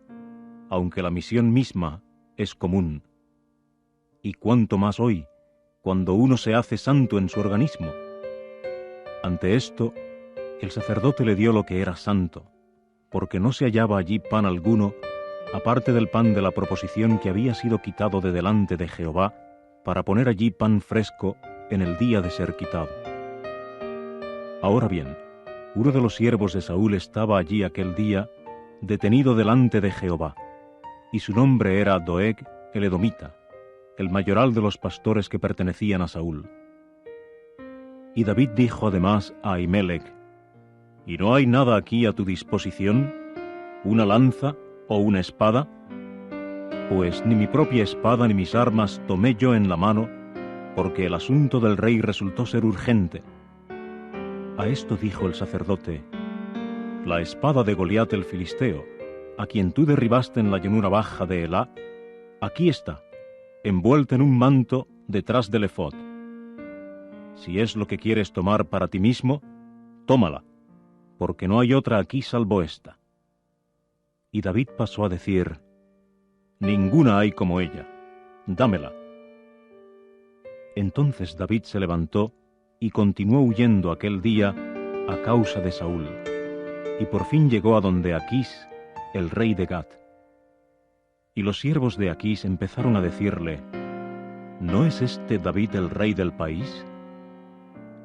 Speaker 1: aunque la misión misma es común. Y cuánto más hoy, cuando uno se hace santo en su organismo». Ante esto, el sacerdote le dio lo que era santo, porque no se hallaba allí pan alguno, aparte del pan de la proposición que había sido quitado de delante de Jehová, para poner allí pan fresco en el día de ser quitado. Ahora bien, uno de los siervos de Saúl estaba allí aquel día, detenido delante de Jehová, y su nombre era Doeg, el edomita, el mayoral de los pastores que pertenecían a Saúl. Y David dijo además a Ahimelech: ¿Y no hay nada aquí a tu disposición, una lanza o una espada? Pues ni mi propia espada ni mis armas tomé yo en la mano, porque el asunto del rey resultó ser urgente. A esto dijo el sacerdote: la espada de Goliat el filisteo, a quien tú derribaste en la llanura baja de Elá, aquí está, envuelta en un manto detrás del efod. Si es lo que quieres tomar para ti mismo, tómala, porque no hay otra aquí salvo esta. Y David pasó a decir: ninguna hay como ella, dámela. Entonces David se levantó y continuó huyendo aquel día a causa de Saúl, y por fin llegó a donde Aquís, el rey de Gat. Y los siervos de Aquís empezaron a decirle: ¿no es este David el rey del país?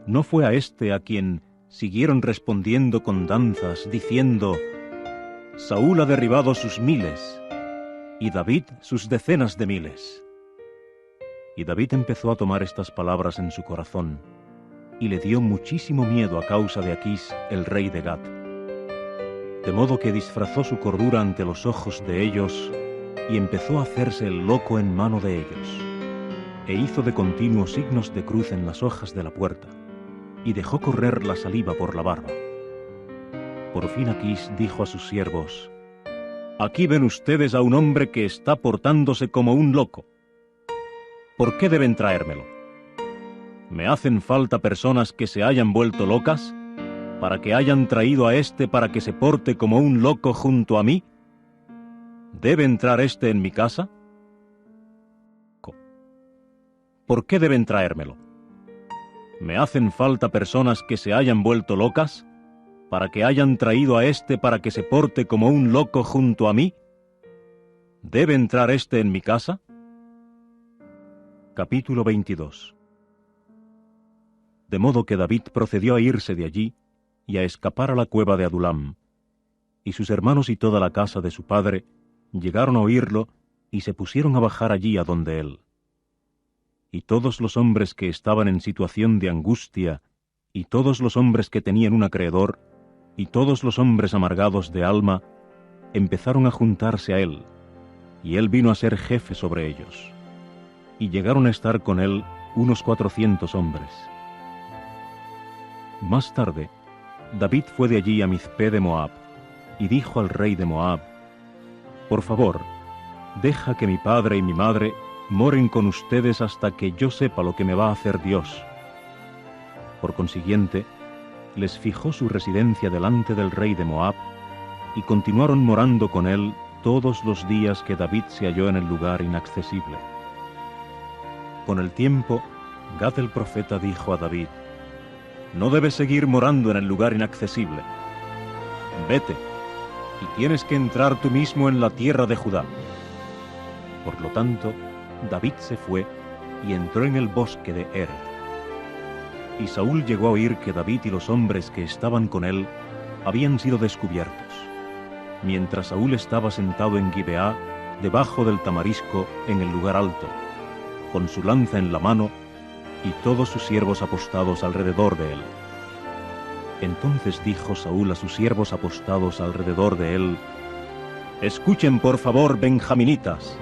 Speaker 1: ¿No fue a este a quien siguieron respondiendo con danzas, diciendo: Saúl ha derribado sus miles, y David sus decenas de miles? Y David empezó a tomar estas palabras en su corazón, y le dio muchísimo miedo a causa de Aquís, el rey de Gat. De modo que disfrazó su cordura ante los ojos de ellos, y empezó a hacerse el loco en mano de ellos, e hizo de continuo signos de cruz en las hojas de la puerta, y dejó correr la saliva por la barba. Por fin Aquís dijo a sus siervos: aquí ven ustedes a un hombre que está portándose como un loco. ¿Por qué deben traérmelo? ¿Me hacen falta personas que se hayan vuelto locas, para que hayan traído a éste para que se porte como un loco junto a mí? ¿Debe entrar éste en mi casa? ¿Por qué deben traérmelo? ¿Me hacen falta personas que se hayan vuelto locas, para que hayan traído a éste para que se porte como un loco junto a mí? ¿Debe entrar éste en mi casa? Capítulo 22. De modo que David procedió a irse de allí y a escapar a la cueva de Adulam, y sus hermanos y toda la casa de su padre llegaron a oírlo y se pusieron a bajar allí adonde él. Y todos los hombres que estaban en situación de angustia, y todos los hombres que tenían un acreedor, y todos los hombres amargados de alma, empezaron a juntarse a él, y él vino a ser jefe sobre ellos. Y llegaron a estar con él unos 400 hombres. Más tarde, David fue de allí a Mizpé de Moab, y dijo al rey de Moab: por favor, deja que mi padre y mi madre moren con ustedes hasta que yo sepa lo que me va a hacer Dios. Por consiguiente, les fijó su residencia delante del rey de Moab, y continuaron morando con él todos los días que David se halló en el lugar inaccesible. Con el tiempo, Gad el profeta dijo a David: no debes seguir morando en el lugar inaccesible. Vete, y tienes que entrar tú mismo en la tierra de Judá. Por lo tanto, David se fue y entró en el bosque de Er. Y Saúl llegó a oír que David y los hombres que estaban con él habían sido descubiertos, mientras Saúl estaba sentado en Gibeá, debajo del tamarisco, en el lugar alto, con su lanza en la mano, y todos sus siervos apostados alrededor de él. Entonces dijo Saúl a sus siervos apostados alrededor de él: escuchen por favor, benjaminitas.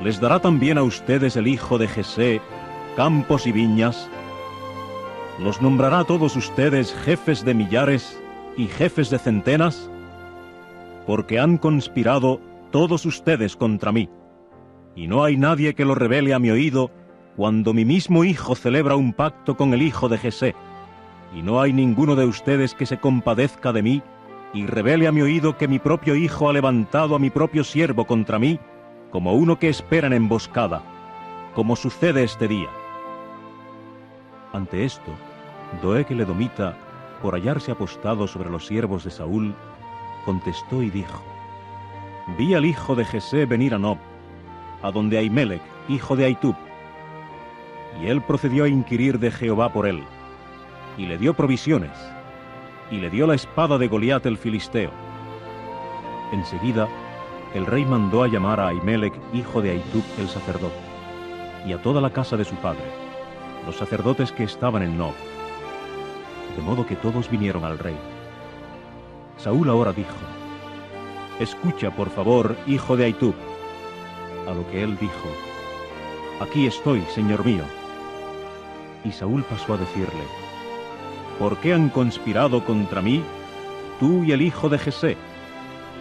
Speaker 1: ¿Les dará también a ustedes el hijo de Jesé campos y viñas? ¿Los nombrará a todos ustedes jefes de millares y jefes de centenas? Porque han conspirado todos ustedes contra mí, y no hay nadie que lo revele a mi oído cuando mi mismo hijo celebra un pacto con el hijo de Jesé, y no hay ninguno de ustedes que se compadezca de mí y revele a mi oído que mi propio hijo ha levantado a mi propio siervo contra mí, como uno que espera en emboscada, como sucede este día. Ante esto, Doeg el edomita, por hallarse apostado sobre los siervos de Saúl, contestó y dijo: vi al hijo de Jesé venir a Nob, a donde Ahimelech, hijo de Ahitub, y él procedió a inquirir de Jehová por él, y le dio provisiones, y le dio la espada de Goliat el filisteo. Enseguida, el rey mandó a llamar a Ahimelech, hijo de Ahitub el sacerdote, y a toda la casa de su padre, los sacerdotes que estaban en Nob, de modo que todos vinieron al rey. Saúl ahora dijo: «Escucha, por favor, hijo de Ahitub». A lo que él dijo: «Aquí estoy, señor mío». Y Saúl pasó a decirle: «¿Por qué han conspirado contra mí, tú y el hijo de Jesé,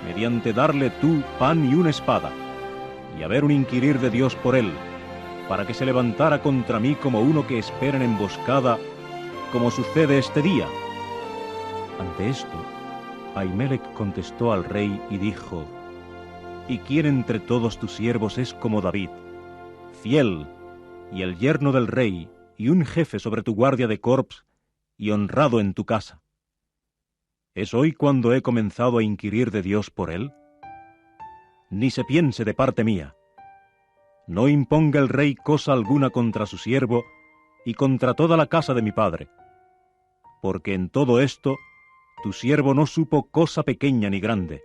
Speaker 1: mediante darle tú pan y una espada, y haber un inquirir de Dios por él, para que se levantara contra mí como uno que espera en emboscada, como sucede este día?» Ante esto, Ahimelech contestó al rey y dijo: «¿Y quién entre todos tus siervos es como David, fiel, y el yerno del rey, y un jefe sobre tu guardia de corps, y honrado en tu casa? ¿Es hoy cuando he comenzado a inquirir de Dios por él? Ni se piense de parte mía. No imponga el rey cosa alguna contra su siervo y contra toda la casa de mi padre, porque en todo esto tu siervo no supo cosa pequeña ni grande».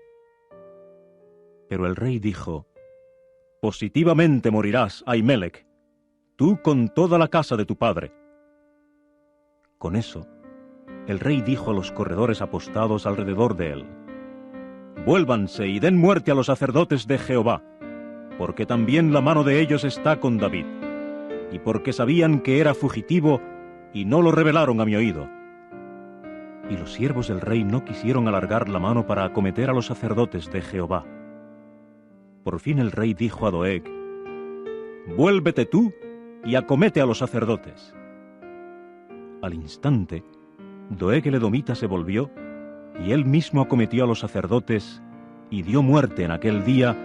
Speaker 1: Pero el rey dijo: «Positivamente morirás, Ahimelech, tú con toda la casa de tu padre». Con eso, el rey dijo a los corredores apostados alrededor de él: «Vuélvanse y den muerte a los sacerdotes de Jehová, porque también la mano de ellos está con David, y porque sabían que era fugitivo y no lo revelaron a mi oído». Y los siervos del rey no quisieron alargar la mano para acometer a los sacerdotes de Jehová. Por fin el rey dijo a Doeg: «Vuélvete tú y acomete a los sacerdotes». Al instante, Doeg el edomita se volvió, y él mismo acometió a los sacerdotes, y dio muerte en aquel día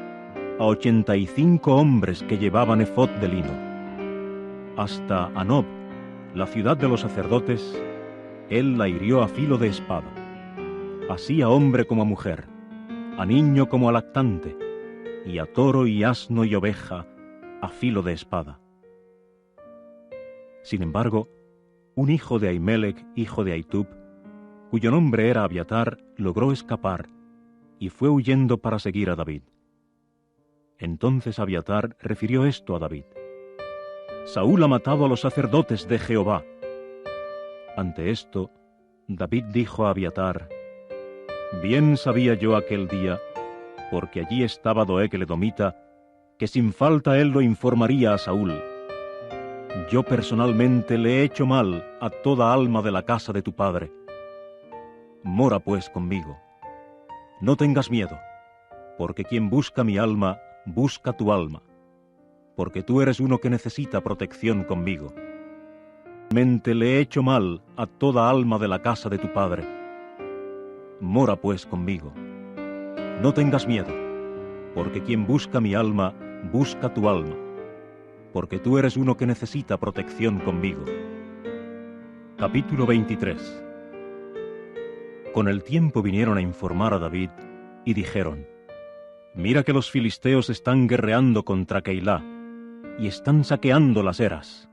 Speaker 1: a 85 hombres que llevaban efod de lino. Hasta a Nob, la ciudad de los sacerdotes, él la hirió a filo de espada, así a hombre como a mujer, a niño como a lactante, y a toro y asno y oveja a filo de espada. Sin embargo, un hijo de Ahimelech, hijo de Ahitub, cuyo nombre era Abiatar, logró escapar y fue huyendo para seguir a David. Entonces Abiatar refirió esto a David: «Saúl ha matado a los sacerdotes de Jehová». Ante esto, David dijo a Abiatar: «Bien sabía yo aquel día, porque allí estaba Doeg el edomita, que sin falta él lo informaría a Saúl. Yo personalmente le he hecho mal a toda alma de la casa de tu padre. Mora pues conmigo. No tengas miedo, porque quien busca mi alma, busca tu alma, porque tú eres uno que necesita protección conmigo. Mente le he hecho mal a toda alma de la casa de tu padre. Mora pues conmigo. No tengas miedo, porque quien busca mi alma, busca tu alma, porque tú eres uno que necesita protección conmigo». Capítulo 23. Con el tiempo vinieron a informar a David y dijeron: «Mira que los filisteos están guerreando contra Keilá y están saqueando las eras».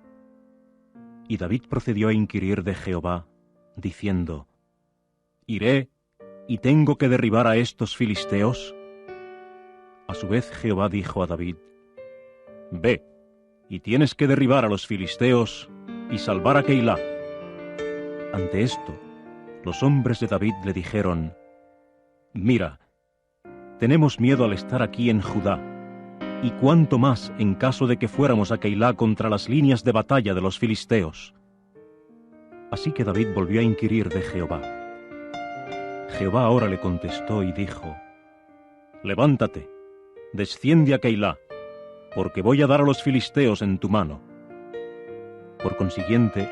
Speaker 1: Y David procedió a inquirir de Jehová, diciendo: «¿Iré y tengo que derribar a estos filisteos?» A su vez Jehová dijo a David: «Ve, y tienes que derribar a los filisteos y salvar a Keilá». Ante esto, los hombres de David le dijeron: «Mira, tenemos miedo al estar aquí en Judá, y cuánto más en caso de que fuéramos a Keilá contra las líneas de batalla de los filisteos». Así que David volvió a inquirir de Jehová. Jehová ahora le contestó y dijo: «Levántate, desciende a Keilá, porque voy a dar a los filisteos en tu mano». Por consiguiente,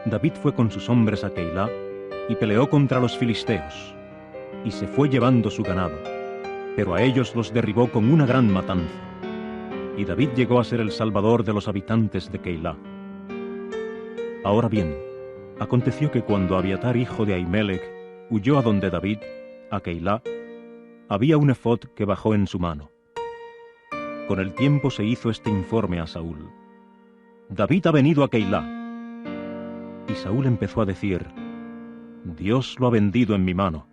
Speaker 1: David fue con sus hombres a Keilá y peleó contra los filisteos, y se fue llevando su ganado, pero a ellos los derribó con una gran matanza. Y David llegó a ser el salvador de los habitantes de Keilá. Ahora bien, aconteció que cuando Abiatar, hijo de Ahimelech, huyó a donde David, a Keilá, había un efod que bajó en su mano. Con el tiempo se hizo este informe a Saúl: «David ha venido a Keilá». Y Saúl empezó a decir: «Dios lo ha vendido en mi mano,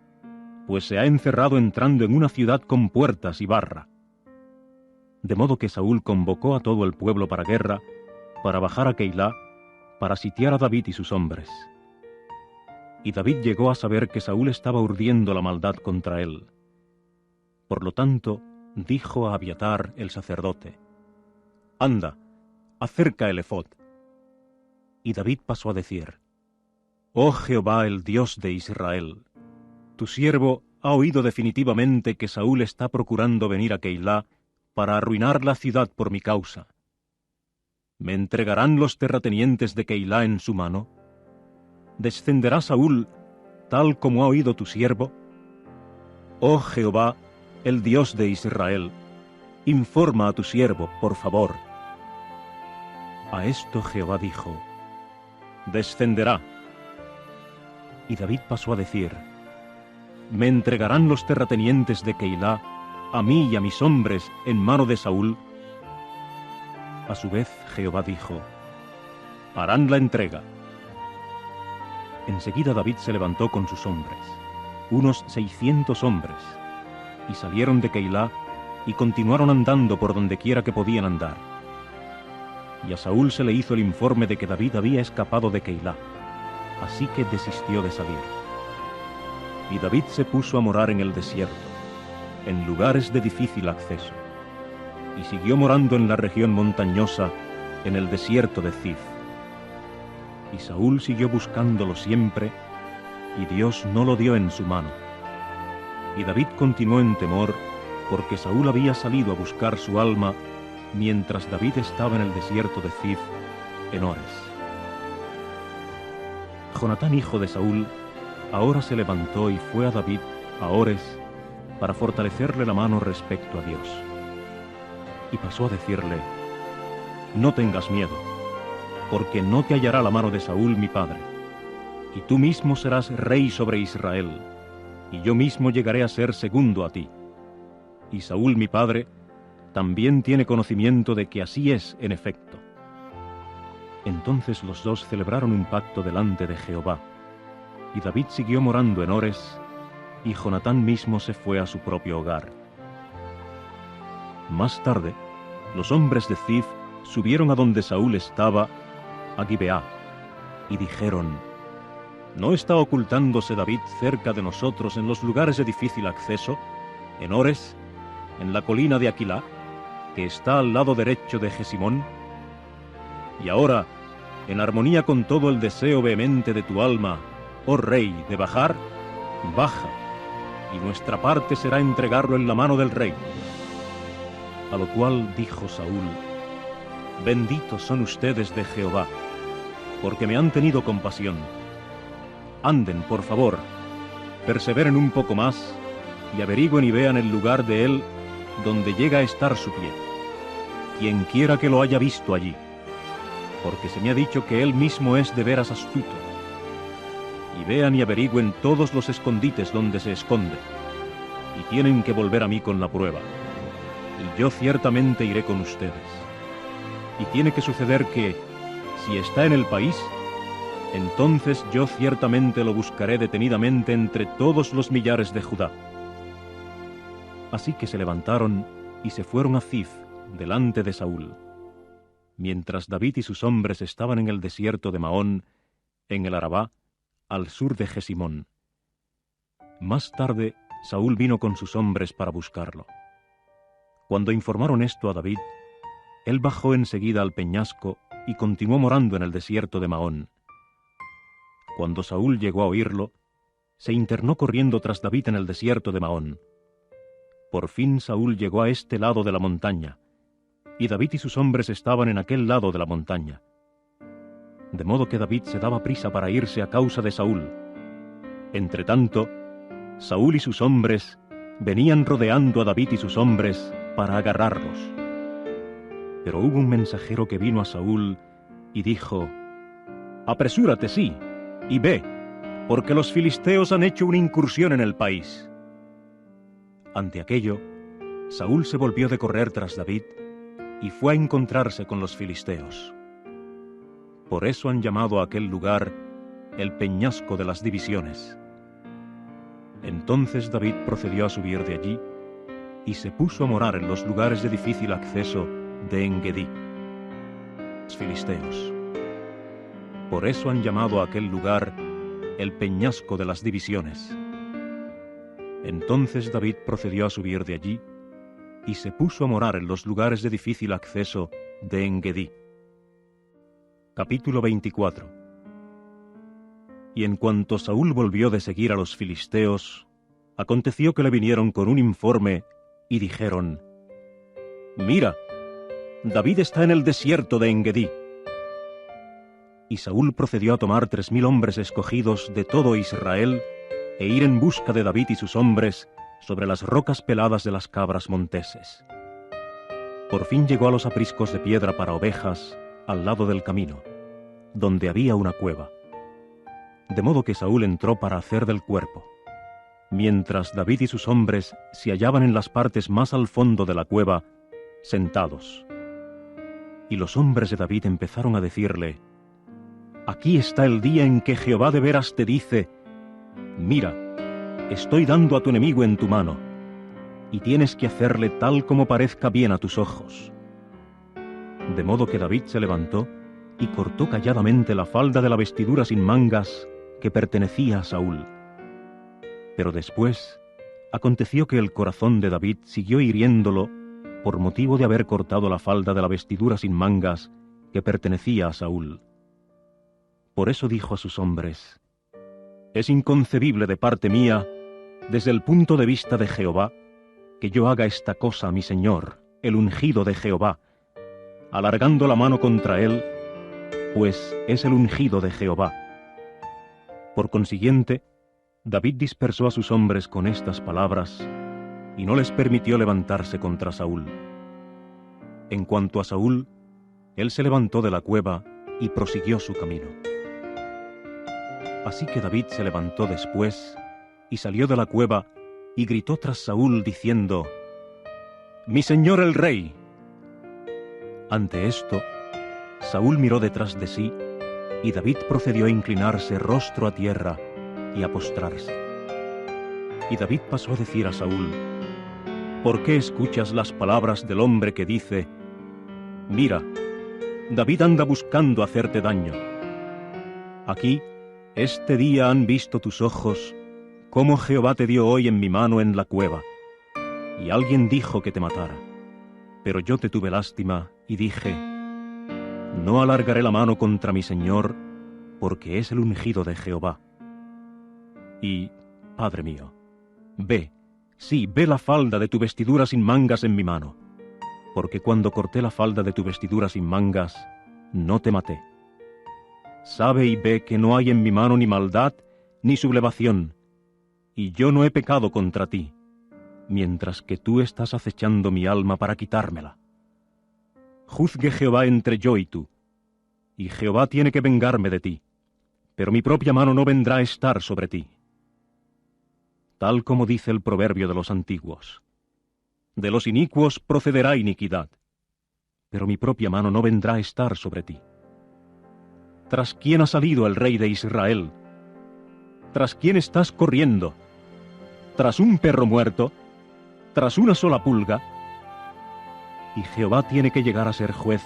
Speaker 1: pues se ha encerrado entrando en una ciudad con puertas y barra». de modo que Saúl convocó a todo el pueblo para guerra, para bajar a Keilá, para sitiar a David y sus hombres. Y David llegó a saber que Saúl estaba urdiendo la maldad contra él. Por lo tanto, dijo a Abiatar el sacerdote: «Anda, acerca el efod». Y David pasó a decir: «Oh Jehová, el Dios de Israel, tu siervo ha oído definitivamente que Saúl está procurando venir a Keilá para arruinar la ciudad por mi causa. ¿Me entregarán los terratenientes de Keilá en su mano? ¿Descenderá Saúl tal como ha oído tu siervo? Oh Jehová, el Dios de Israel, informa a tu siervo, por favor». A esto Jehová dijo: «Descenderá». Y David pasó a decir: «¿Me entregarán los terratenientes de Keilá a mí y a mis hombres en mano de Saúl?» A su vez Jehová dijo: «Harán la entrega». Enseguida David se levantó con sus hombres, unos 600 hombres, y salieron de Keilá y continuaron andando por donde quiera que podían andar. Y a Saúl se le hizo el informe de que David había escapado de Keilá, así que desistió de salir. Y David se puso a morar en el desierto, en lugares de difícil acceso, y siguió morando en la región montañosa, en el desierto de Zif. Y Saúl siguió buscándolo siempre, y Dios no lo dio en su mano. Y David continuó en temor, porque Saúl había salido a buscar su alma, mientras David estaba en el desierto de Zif, en Ores. Jonatán, hijo de Saúl, ahora se levantó y fue a David a Ores para fortalecerle la mano respecto a Dios. Y pasó a decirle: «No tengas miedo, porque no te hallará la mano de Saúl mi padre, y tú mismo serás rey sobre Israel, y yo mismo llegaré a ser segundo a ti. Y Saúl mi padre también tiene conocimiento de que así es en efecto». Entonces los dos celebraron un pacto delante de Jehová, y David siguió morando en Ores, y Jonatán mismo se fue a su propio hogar. Más tarde, los hombres de Zif subieron a donde Saúl estaba, a Gibeá, y dijeron: ¿No está ocultándose David cerca de nosotros en los lugares de difícil acceso, en Ores, en la colina de Aquilá, que está al lado derecho de Jesimón? Y ahora, en armonía con todo el deseo vehemente de tu alma, oh rey, de bajar, baja, y nuestra parte será entregarlo en la mano del rey. A lo cual dijo Saúl: «Benditos son ustedes de Jehová, porque me han tenido compasión. Anden, por favor, perseveren un poco más, y averigüen y vean el lugar de él donde llega a estar su pie, quien quiera que lo haya visto allí, porque se me ha dicho que él mismo es de veras astuto. Y vean y averigüen todos los escondites donde se esconde, y tienen que volver a mí con la prueba, y yo ciertamente iré con ustedes. Y tiene que suceder que, si está en el país, entonces yo ciertamente lo buscaré detenidamente entre todos los millares de Judá». Así que se levantaron y se fueron a Zif delante de Saúl, mientras David y sus hombres estaban en el desierto de Maón, en el Arabá, al sur de Jesimón. Más tarde, Saúl vino con sus hombres para buscarlo. Cuando informaron esto a David, él bajó enseguida al peñasco y continuó morando en el desierto de Maón. Cuando Saúl llegó a oírlo, se internó corriendo tras David en el desierto de Maón. Por fin Saúl llegó a este lado de la montaña, y David y sus hombres estaban en aquel lado de la montaña. De modo que David se daba prisa para irse a causa de Saúl. Entretanto, Saúl y sus hombres venían rodeando a David y sus hombres para agarrarlos. Pero hubo un mensajero que vino a Saúl y dijo: «Apresúrate, sí, y ve, porque los filisteos han hecho una incursión en el país». Ante aquello, Saúl se volvió de correr tras David y fue a encontrarse con los filisteos. Por eso han llamado a aquel lugar el Peñasco de las Divisiones. Entonces David procedió a subir de allí, y se puso a morar en los lugares de difícil acceso de Engedi. Los filisteos. Por eso han llamado a aquel lugar el peñasco de las divisiones. Entonces David procedió a subir de allí y se puso a morar en los lugares de difícil acceso de Engedi. Capítulo 24. Y en cuanto Saúl volvió de seguir a los filisteos, aconteció que le vinieron con un informe y dijeron: «Mira, David está en el desierto de Engedi». Y Saúl procedió a tomar 3000 hombres escogidos de todo Israel e ir en busca de David y sus hombres sobre las rocas peladas de las cabras monteses. Por fin llegó a los apriscos de piedra para ovejas al lado del camino, donde había una cueva. De modo que Saúl entró para hacer del cuerpo, mientras David y sus hombres se hallaban en las partes más al fondo de la cueva, sentados. Y los hombres de David empezaron a decirle: «Aquí está el día en que Jehová de veras te dice: mira, estoy dando a tu enemigo en tu mano, y tienes que hacerle tal como parezca bien a tus ojos». De modo que David se levantó y cortó calladamente la falda de la vestidura sin mangas que pertenecía a Saúl. Pero después aconteció que el corazón de David siguió hiriéndolo por motivo de haber cortado la falda de la vestidura sin mangas que pertenecía a Saúl. Por eso dijo a sus hombres: «Es inconcebible de parte mía, desde el punto de vista de Jehová, que yo haga esta cosa a mi señor, el ungido de Jehová, alargando la mano contra él, pues es el ungido de Jehová». Por consiguiente, David dispersó a sus hombres con estas palabras y no les permitió levantarse contra Saúl. En cuanto a Saúl, él se levantó de la cueva y prosiguió su camino. Así que David se levantó después y salió de la cueva y gritó tras Saúl diciendo: «¡Mi señor el rey!». Ante esto, Saúl miró detrás de sí y David procedió a inclinarse rostro a tierra y a postrarse. Y David pasó a decir a Saúl: «¿Por qué escuchas las palabras del hombre que dice: mira, David anda buscando hacerte daño? Aquí, este día han visto tus ojos cómo Jehová te dio hoy en mi mano en la cueva, y alguien dijo que te matara. Pero yo te tuve lástima y dije: no alargaré la mano contra mi señor, porque es el ungido de Jehová. Y, Padre mío, ve, sí, ve la falda de tu vestidura sin mangas en mi mano, porque cuando corté la falda de tu vestidura sin mangas, no te maté. Sabe y ve que no hay en mi mano ni maldad ni sublevación, y yo no he pecado contra ti, mientras que tú estás acechando mi alma para quitármela. Juzgue Jehová entre yo y tú, y Jehová tiene que vengarme de ti, pero mi propia mano no vendrá a estar sobre ti. Tal como dice el proverbio de los antiguos: de los inicuos procederá iniquidad, pero mi propia mano no vendrá a estar sobre ti. ¿Tras quién ha salido el rey de Israel? ¿Tras quién estás corriendo? ¿Tras un perro muerto? ¿Tras una sola pulga? Y Jehová tiene que llegar a ser juez,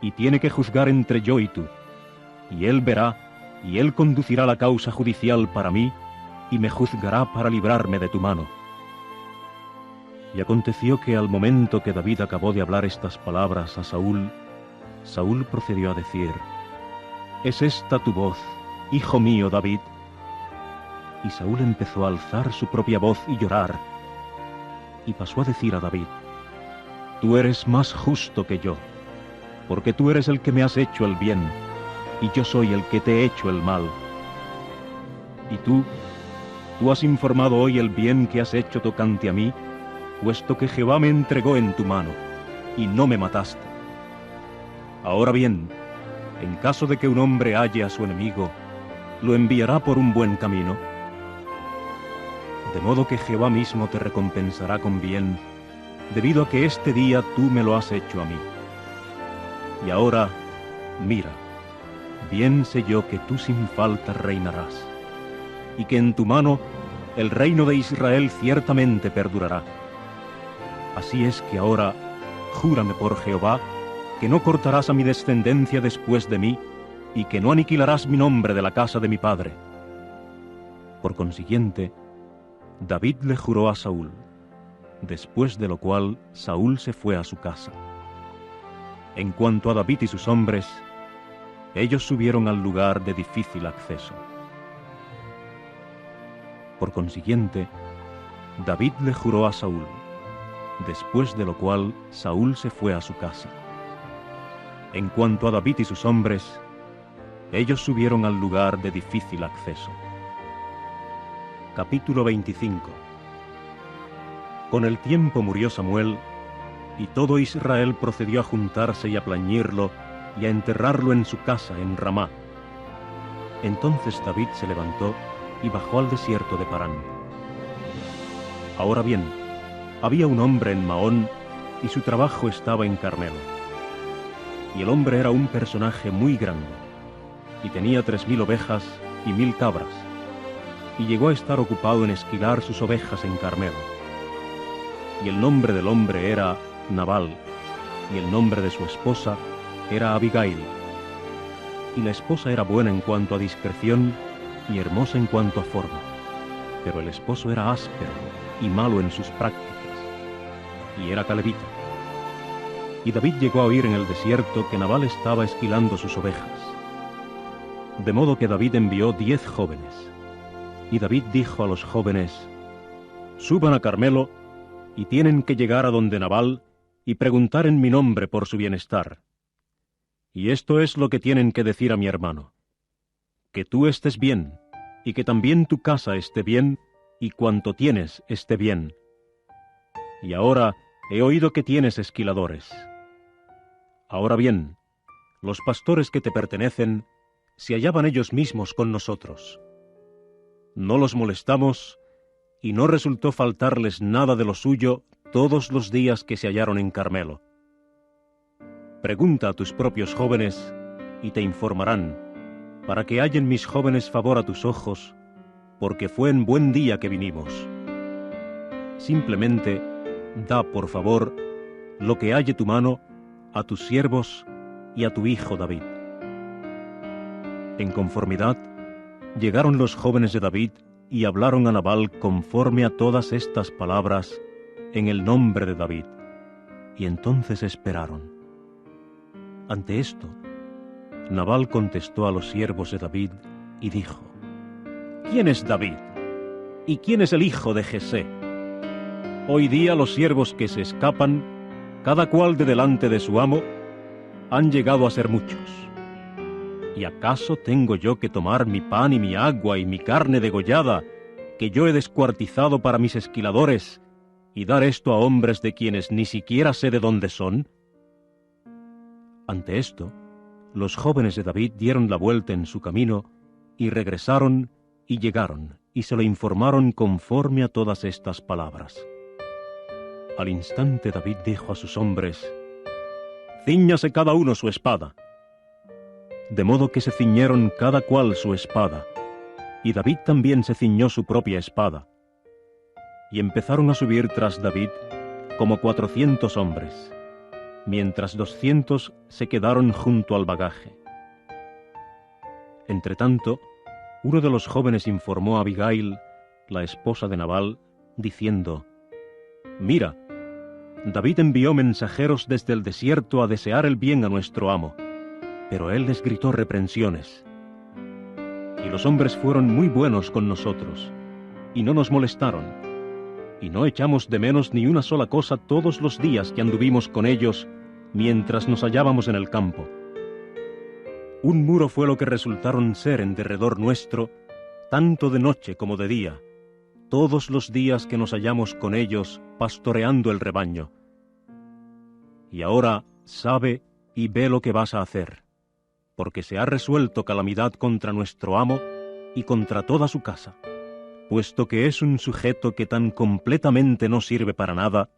Speaker 1: y tiene que juzgar entre yo y tú, y él verá, y él conducirá la causa judicial para mí, y me juzgará para librarme de tu mano». Y aconteció que al momento que David acabó de hablar estas palabras a Saúl, Saúl procedió a decir: «¿Es esta tu voz, hijo mío David?». Y Saúl empezó a alzar su propia voz y llorar, y pasó a decir a David: «Tú eres más justo que yo, porque tú eres el que me has hecho el bien, y yo soy el que te he hecho el mal. Y tú has informado hoy el bien que has hecho tocante a mí, puesto que Jehová me entregó en tu mano, y no me mataste. Ahora bien, en caso de que un hombre halle a su enemigo, ¿lo enviará por un buen camino? De modo que Jehová mismo te recompensará con bien, debido a que este día tú me lo has hecho a mí. Y ahora, mira, bien sé yo que tú sin falta reinarás, y que en tu mano el reino de Israel ciertamente perdurará. Así es que ahora, júrame por Jehová, que no cortarás a mi descendencia después de mí, y que no aniquilarás mi nombre de la casa de mi padre. Por consiguiente, David le juró a Saúl, después de lo cual Saúl se fue a su casa. En cuanto a David y sus hombres, ellos subieron al lugar de difícil acceso. Por consiguiente, David le juró a Saúl, después de lo cual Saúl se fue a su casa. En cuanto a David y sus hombres, ellos subieron al lugar de difícil acceso. Capítulo 25. Con el tiempo murió Samuel, y todo Israel procedió a juntarse y a plañirlo, y a enterrarlo en su casa en Ramá. Entonces David se levantó y bajó al desierto de Parán. Ahora bien, había un hombre en Maón, y su trabajo estaba en Carmelo. Y el hombre era un personaje muy grande, y tenía 3000 ovejas y 1000 cabras, y llegó a estar ocupado en esquilar sus ovejas en Carmelo. Y el nombre del hombre era Nabal, y el nombre de su esposa era Abigail. Y la esposa era buena en cuanto a discreción y hermosa en cuanto a forma, pero el esposo era áspero y malo en sus prácticas, y era calebita. Y David llegó a oír en el desierto que Nabal estaba esquilando sus ovejas. De modo que David envió 10 jóvenes. Y David dijo a los jóvenes: suban a Carmelo, y tienen que llegar a donde Nabal, y preguntar en mi nombre por su bienestar. Y esto es lo que tienen que decir a mi hermano: que tú estés bien, y que también tu casa esté bien, y cuanto tienes esté bien. Y ahora he oído que tienes esquiladores. Ahora bien, los pastores que te pertenecen se hallaban ellos mismos con nosotros. No los molestamos, y no resultó faltarles nada de lo suyo todos los días que se hallaron en Carmelo. Pregunta a tus propios jóvenes, y te informarán, para que hallen mis jóvenes favor a tus ojos, porque fue en buen día que vinimos. Simplemente, da, por favor, lo que halle tu mano a tus siervos y a tu hijo David. En conformidad, llegaron los jóvenes de David y hablaron a Nabal conforme a todas estas palabras en el nombre de David, y entonces esperaron. Ante esto, Nabal contestó a los siervos de David y dijo: ¿quién es David? ¿Y quién es el hijo de Jesé? Hoy día los siervos que se escapan, cada cual de delante de su amo, han llegado a ser muchos. ¿Y acaso tengo yo que tomar mi pan y mi agua y mi carne degollada, que yo he descuartizado para mis esquiladores, y dar esto a hombres de quienes ni siquiera sé de dónde son? Ante esto, los jóvenes de David dieron la vuelta en su camino, y regresaron, y llegaron, y se lo informaron conforme a todas estas palabras. Al instante David dijo a sus hombres: «Cíñase cada uno su espada». De modo que se ciñeron cada cual su espada, y David también se ciñó su propia espada. Y empezaron a subir tras David como 400 hombres, mientras 200 se quedaron junto al bagaje. Entretanto, uno de los jóvenes informó a Abigail, la esposa de Nabal, diciendo: «Mira, David envió mensajeros desde el desierto a desear el bien a nuestro amo, pero él les gritó reprensiones. Y los hombres fueron muy buenos con nosotros, y no nos molestaron, y no echamos de menos ni una sola cosa todos los días que anduvimos con ellos mientras nos hallábamos en el campo. Un muro fue lo que resultaron ser en derredor nuestro, tanto de noche como de día, todos los días que nos hallamos con ellos pastoreando el rebaño. Y ahora sabe y ve lo que vas a hacer, porque se ha resuelto calamidad contra nuestro amo y contra toda su casa, puesto que es un sujeto que tan completamente no sirve para nada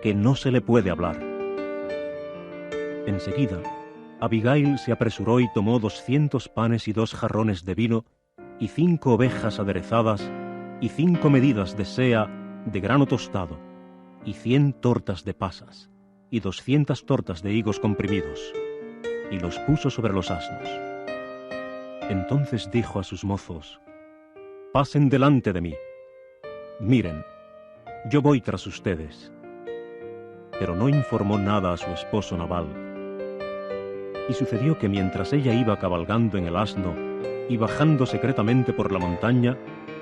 Speaker 1: que no se le puede hablar». Enseguida, Abigail se apresuró y tomó 200 panes y 2 jarrones de vino, y 5 ovejas aderezadas, y 5 medidas de sea de grano tostado, y 100 tortas de pasas, y 200 tortas de higos comprimidos, y los puso sobre los asnos. Entonces dijo a sus mozos: «Pasen delante de mí. Miren, yo voy tras ustedes». Pero no informó nada a su esposo Nabal. Y sucedió que mientras ella iba cabalgando en el asno y bajando secretamente por la montaña,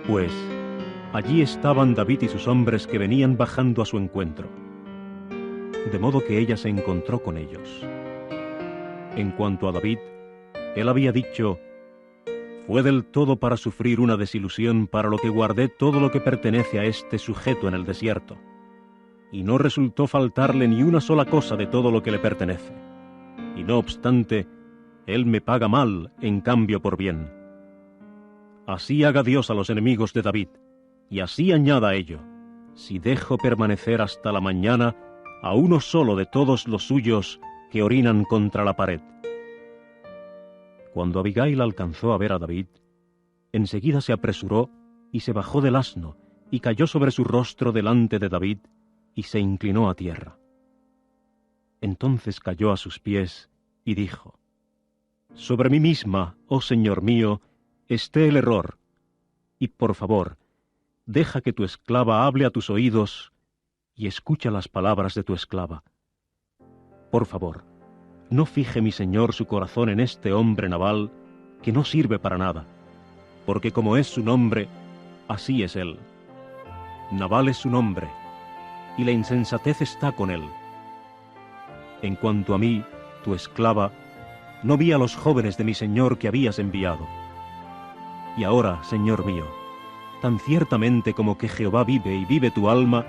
Speaker 1: pues allí estaban David y sus hombres que venían bajando a su encuentro. De modo que ella se encontró con ellos. En cuanto a David, él había dicho: «Fue del todo para sufrir una desilusión para lo que guardé todo lo que pertenece a este sujeto en el desierto, y no resultó faltarle ni una sola cosa de todo lo que le pertenece. Y no obstante, él me paga mal en cambio por bien. Así haga Dios a los enemigos de David, y así añada a ello, si dejo permanecer hasta la mañana a uno solo de todos los suyos que orinan contra la pared». Cuando Abigail alcanzó a ver a David, enseguida se apresuró y se bajó del asno y cayó sobre su rostro delante de David y se inclinó a tierra. Entonces cayó a sus pies y dijo: «Sobre mí misma, oh Señor mío, esté el error, y por favor, deja que tu esclava hable a tus oídos y escucha las palabras de tu esclava. Por favor, no fije mi señor su corazón en este hombre Nabal, que no sirve para nada, porque como es su nombre, así es él. Nabal es su nombre, y la insensatez está con él. En cuanto a mí, tu esclava, no vi a los jóvenes de mi señor que habías enviado. Y ahora, señor mío, tan ciertamente como que Jehová vive y vive tu alma,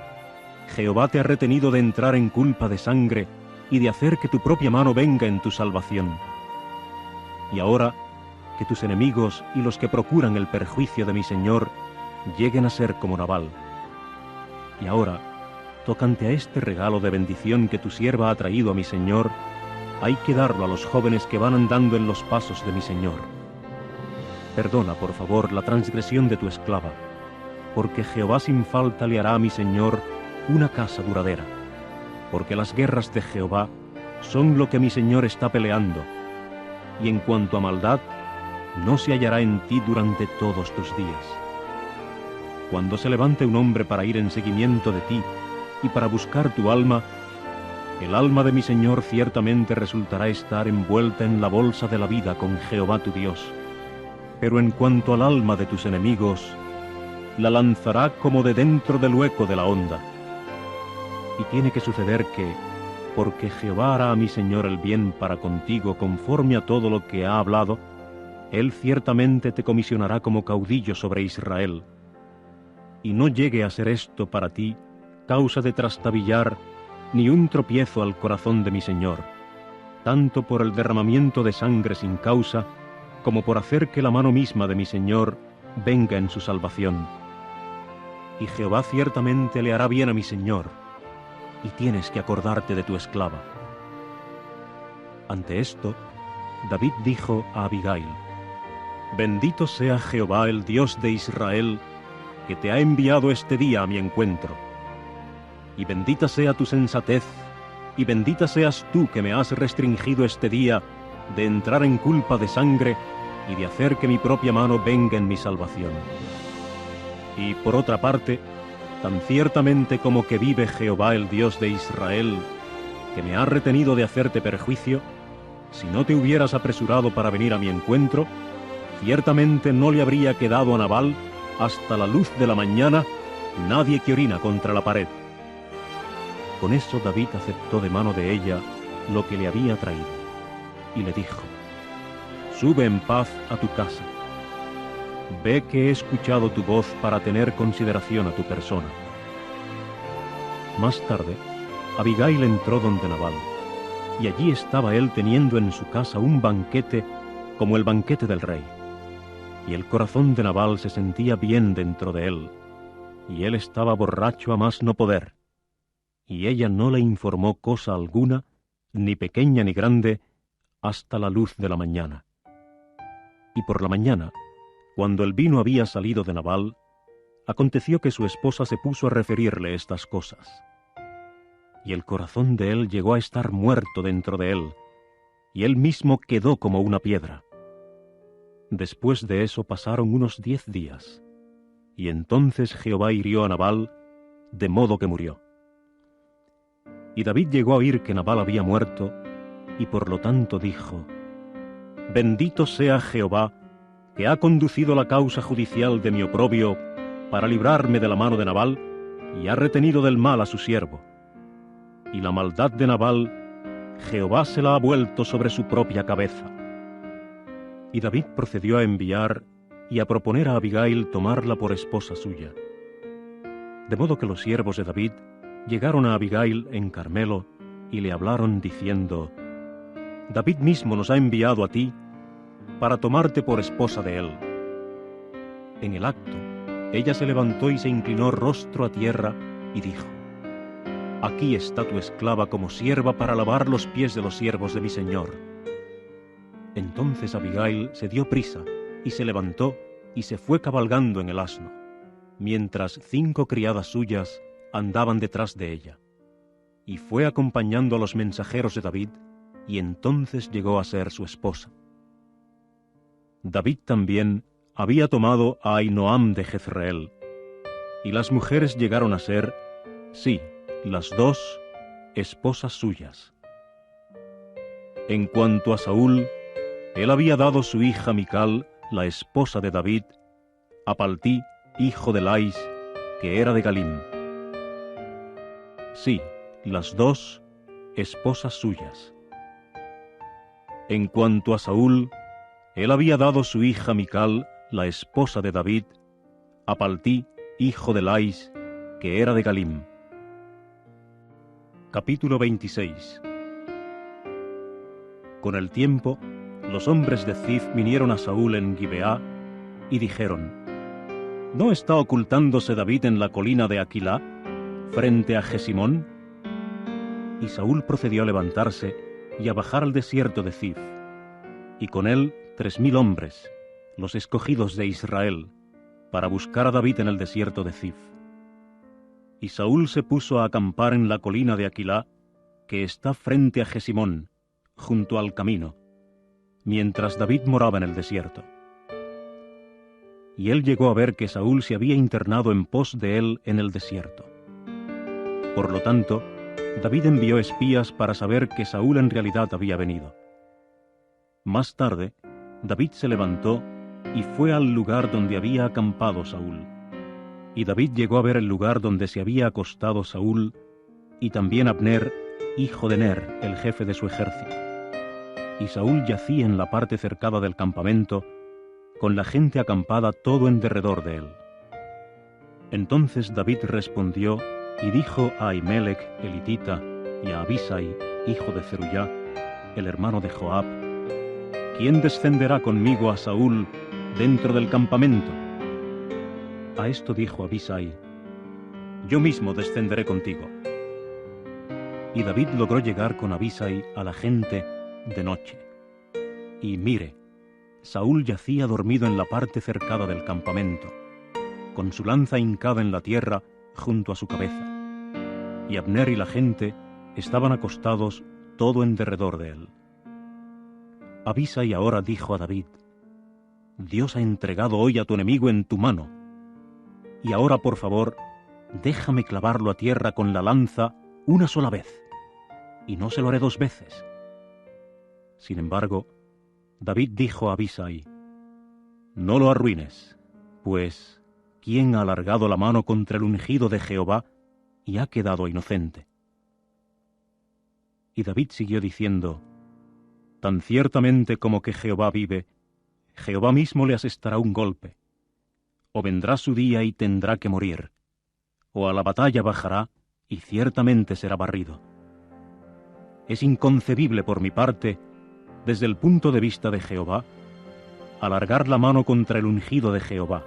Speaker 1: Jehová te ha retenido de entrar en culpa de sangre y de hacer que tu propia mano venga en tu salvación. Y ahora, que tus enemigos y los que procuran el perjuicio de mi señor lleguen a ser como Nabal. Y ahora, tocante a este regalo de bendición que tu sierva ha traído a mi señor, hay que darlo a los jóvenes que van andando en los pasos de mi señor. Perdona, por favor, la transgresión de tu esclava, porque Jehová sin falta le hará a mi señor una casa duradera, porque las guerras de Jehová son lo que mi señor está peleando, y en cuanto a maldad, no se hallará en ti durante todos tus días. Cuando se levante un hombre para ir en seguimiento de ti y para buscar tu alma, el alma de mi señor ciertamente resultará estar envuelta en la bolsa de la vida con Jehová tu Dios. Pero en cuanto al alma de tus enemigos, la lanzará como de dentro del hueco de la honda. Y tiene que suceder que, porque Jehová hará a mi señor el bien para contigo conforme a todo lo que ha hablado, él ciertamente te comisionará como caudillo sobre Israel. Y no llegue a ser esto para ti causa de trastabillar ni un tropiezo al corazón de mi señor, tanto por el derramamiento de sangre sin causa, como por hacer que la mano misma de mi señor venga en su salvación. Y Jehová ciertamente le hará bien a mi señor, y tienes que acordarte de tu esclava». Ante esto, David dijo a Abigail: «Bendito sea Jehová, el Dios de Israel, que te ha enviado este día a mi encuentro. Y bendita sea tu sensatez, y bendita seas tú que me has restringido este día de entrar en culpa de sangre y de hacer que mi propia mano venga en mi salvación. Y por otra parte, tan ciertamente como que vive Jehová el Dios de Israel, que me ha retenido de hacerte perjuicio, si no te hubieras apresurado para venir a mi encuentro, ciertamente no le habría quedado a Nabal, hasta la luz de la mañana, nadie que orina contra la pared». Con eso David aceptó de mano de ella lo que le había traído, y le dijo: «Sube en paz a tu casa. Ve que he escuchado tu voz para tener consideración a tu persona». Más tarde, Abigail entró donde Nabal, y allí estaba él teniendo en su casa un banquete como el banquete del rey. Y el corazón de Nabal se sentía bien dentro de él, y él estaba borracho a más no poder. Y ella no le informó cosa alguna, ni pequeña ni grande, hasta la luz de la mañana. Y por la mañana, cuando el vino había salido de Nabal, aconteció que su esposa se puso a referirle estas cosas. y el corazón de él llegó a estar muerto dentro de él, y él mismo quedó como una piedra. Después de eso pasaron unos 10 días, y entonces Jehová hirió a Nabal, de modo que murió. Y David llegó a oír que Nabal había muerto, y por lo tanto dijo: Bendito sea Jehová, que ha conducido la causa judicial de mi oprobio para librarme de la mano de Nabal, y ha retenido del mal a su siervo. Y la maldad de Nabal, Jehová se la ha vuelto sobre su propia cabeza. Y David procedió a enviar y a proponer a Abigail tomarla por esposa suya. De modo que los siervos de David llegaron a Abigail en Carmelo y le hablaron diciendo: David mismo nos ha enviado a ti para tomarte por esposa de él. En el acto, ella se levantó y se inclinó rostro a tierra y dijo: Aquí está tu esclava como sierva para lavar los pies de los siervos de mi señor. Entonces Abigail se dio prisa y se levantó y se fue cabalgando en el asno, mientras 5 criadas suyas andaban detrás de ella. Y fue acompañando a los mensajeros de David, y entonces llegó a ser su esposa. David también había tomado a Ahinoam de Jezreel, y las mujeres llegaron a ser, sí, las 2, esposas suyas. En cuanto a Saúl, él había dado su hija Mical, la esposa de David, a Paltí, hijo de Lais, que era de Galim. Sí, las 2, esposas suyas. En cuanto a Saúl, él había dado su hija Mical, la esposa de David, a Paltí, hijo de Lais, que era de Galim. Capítulo 26. Con el tiempo, los hombres de Zif vinieron a Saúl en Gibeá y dijeron: ¿No está ocultándose David en la colina de Aquilá, frente a Jesimón? Y Saúl procedió a levantarse y a bajar al desierto de Zif, y con él 3000 hombres, los escogidos de Israel, para buscar a David en el desierto de Zif. Y Saúl se puso a acampar en la colina de Aquilá, que está frente a Jesimón, junto al camino, mientras David moraba en el desierto. Y él llegó a ver que Saúl se había internado en pos de él en el desierto. Por lo tanto, David envió espías para saber que Saúl en realidad había venido. Más tarde, David se levantó y fue al lugar donde había acampado Saúl. Y David llegó a ver el lugar donde se había acostado Saúl, y también Abner, hijo de Ner, el jefe de su ejército. Y Saúl yacía en la parte cercada del campamento, con la gente acampada todo en derredor de él. Entonces David respondió y dijo a Ahimelech el hitita y a Abisai, hijo de Zerullá, el hermano de Joab: ¿Quién descenderá conmigo a Saúl dentro del campamento? A esto dijo Abisai: Yo mismo descenderé contigo. Y David logró llegar con Abisai a la gente de noche. Y mire, Saúl yacía dormido en la parte cercada del campamento, con su lanza hincada en la tierra junto a su cabeza, y Abner y la gente estaban acostados todo en derredor de él. Abisai ahora dijo a David: Dios ha entregado hoy a tu enemigo en tu mano, y ahora por favor déjame clavarlo a tierra con la lanza una sola vez, y no se lo haré 2 veces. Sin embargo, David dijo a Abisai: No lo arruines, pues ¿quién ha alargado la mano contra el ungido de Jehová y ha quedado inocente? Y David siguió diciendo: Tan ciertamente como que Jehová vive, Jehová mismo le asestará un golpe. O vendrá su día y tendrá que morir, o a la batalla bajará y ciertamente será barrido. Es inconcebible por mi parte, desde el punto de vista de Jehová, alargar la mano contra el ungido de Jehová.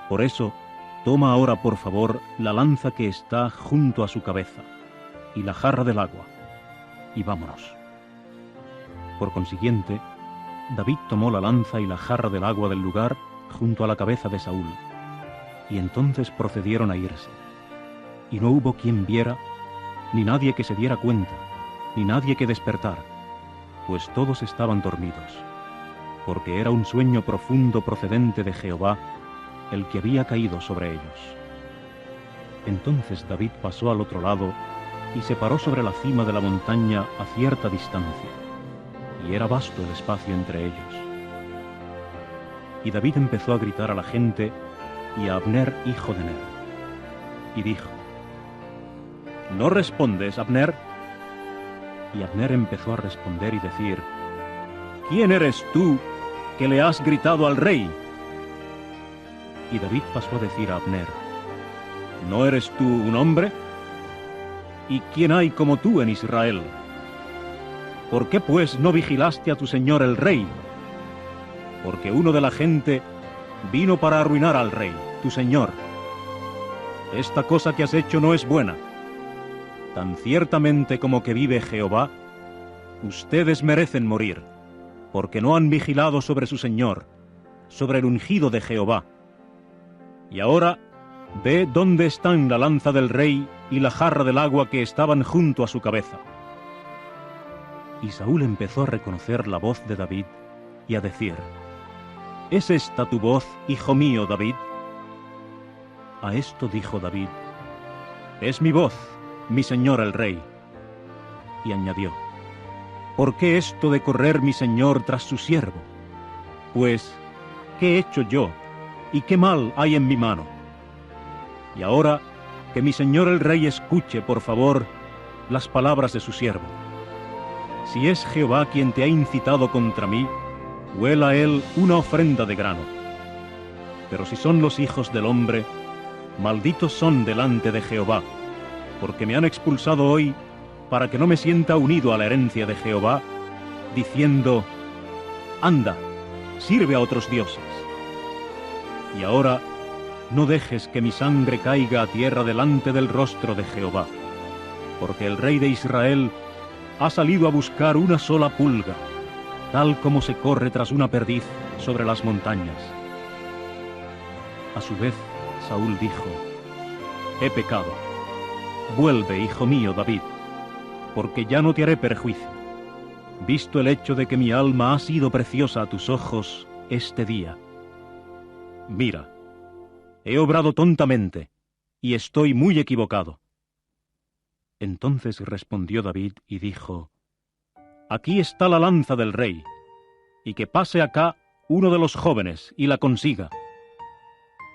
Speaker 1: Por eso, toma ahora por favor la lanza que está junto a su cabeza, y la jarra del agua, y vámonos. Por consiguiente, David tomó la lanza y la jarra del agua del lugar junto a la cabeza de Saúl, y entonces procedieron a irse. Y no hubo quien viera ni nadie que se diera cuenta, ni nadie que despertara, pues todos estaban dormidos, porque era un sueño profundo procedente de Jehová el que había caído sobre ellos. Entonces David pasó al otro lado y se paró sobre la cima de la montaña a cierta distancia, y era vasto el espacio entre ellos. Y David empezó a gritar a la gente y a Abner, hijo de Ner, y dijo: ¿No respondes, Abner? Y Abner empezó a responder y decir: ¿Quién eres tú que le has gritado al rey? Y David pasó a decir a Abner: ¿No eres tú un hombre? ¿Y quién hay como tú en Israel? ¿Por qué pues no vigilaste a tu señor el rey? Porque uno de la gente vino para arruinar al rey, tu señor. Esta cosa que has hecho no es buena. Tan ciertamente como que vive Jehová, ustedes merecen morir, porque no han vigilado sobre su señor, sobre el ungido de Jehová. Y ahora ve dónde están la lanza del rey y la jarra del agua que estaban junto a su cabeza. Y Saúl empezó a reconocer la voz de David y a decir: ¿Es esta tu voz, hijo mío, David? A esto dijo David: Es mi voz, mi señor el rey. Y añadió: ¿Por qué esto de correr mi señor tras su siervo? Pues, ¿qué he hecho yo, y qué mal hay en mi mano? Y ahora, que mi señor el rey escuche, por favor, las palabras de su siervo. Si es Jehová quien te ha incitado contra mí, huela a él una ofrenda de grano. Pero si son los hijos del hombre, malditos son delante de Jehová, porque me han expulsado hoy para que no me sienta unido a la herencia de Jehová, diciendo: Anda, sirve a otros dioses. Y ahora no dejes que mi sangre caiga a tierra delante del rostro de Jehová, porque el rey de Israel ha salido a buscar una sola pulga, tal como se corre tras una perdiz sobre las montañas. A su vez, Saúl dijo: He pecado. Vuelve, hijo mío, David, porque ya no te haré perjuicio, visto el hecho de que mi alma ha sido preciosa a tus ojos este día. Mira, he obrado tontamente, y estoy muy equivocado. Entonces respondió David y dijo: Aquí está la lanza del rey, y que pase acá uno de los jóvenes y la consiga.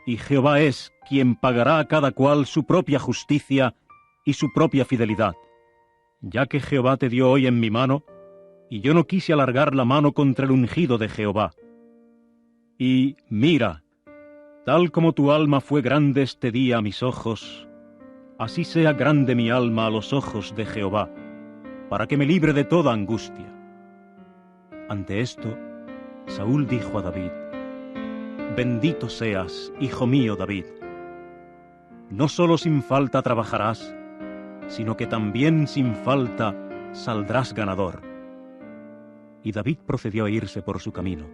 Speaker 1: Y Jehová es quien pagará a cada cual su propia justicia y su propia fidelidad, ya que Jehová te dio hoy en mi mano, y yo no quise alargar la mano contra el ungido de Jehová. Y mira, tal como tu alma fue grande este día a mis ojos, así sea grande mi alma a los ojos de Jehová, para que me libre de toda angustia. Ante esto, Saúl dijo a David: Bendito seas, hijo mío David. No solo sin falta trabajarás, sino que también sin falta saldrás ganador. Y David procedió a irse por su camino,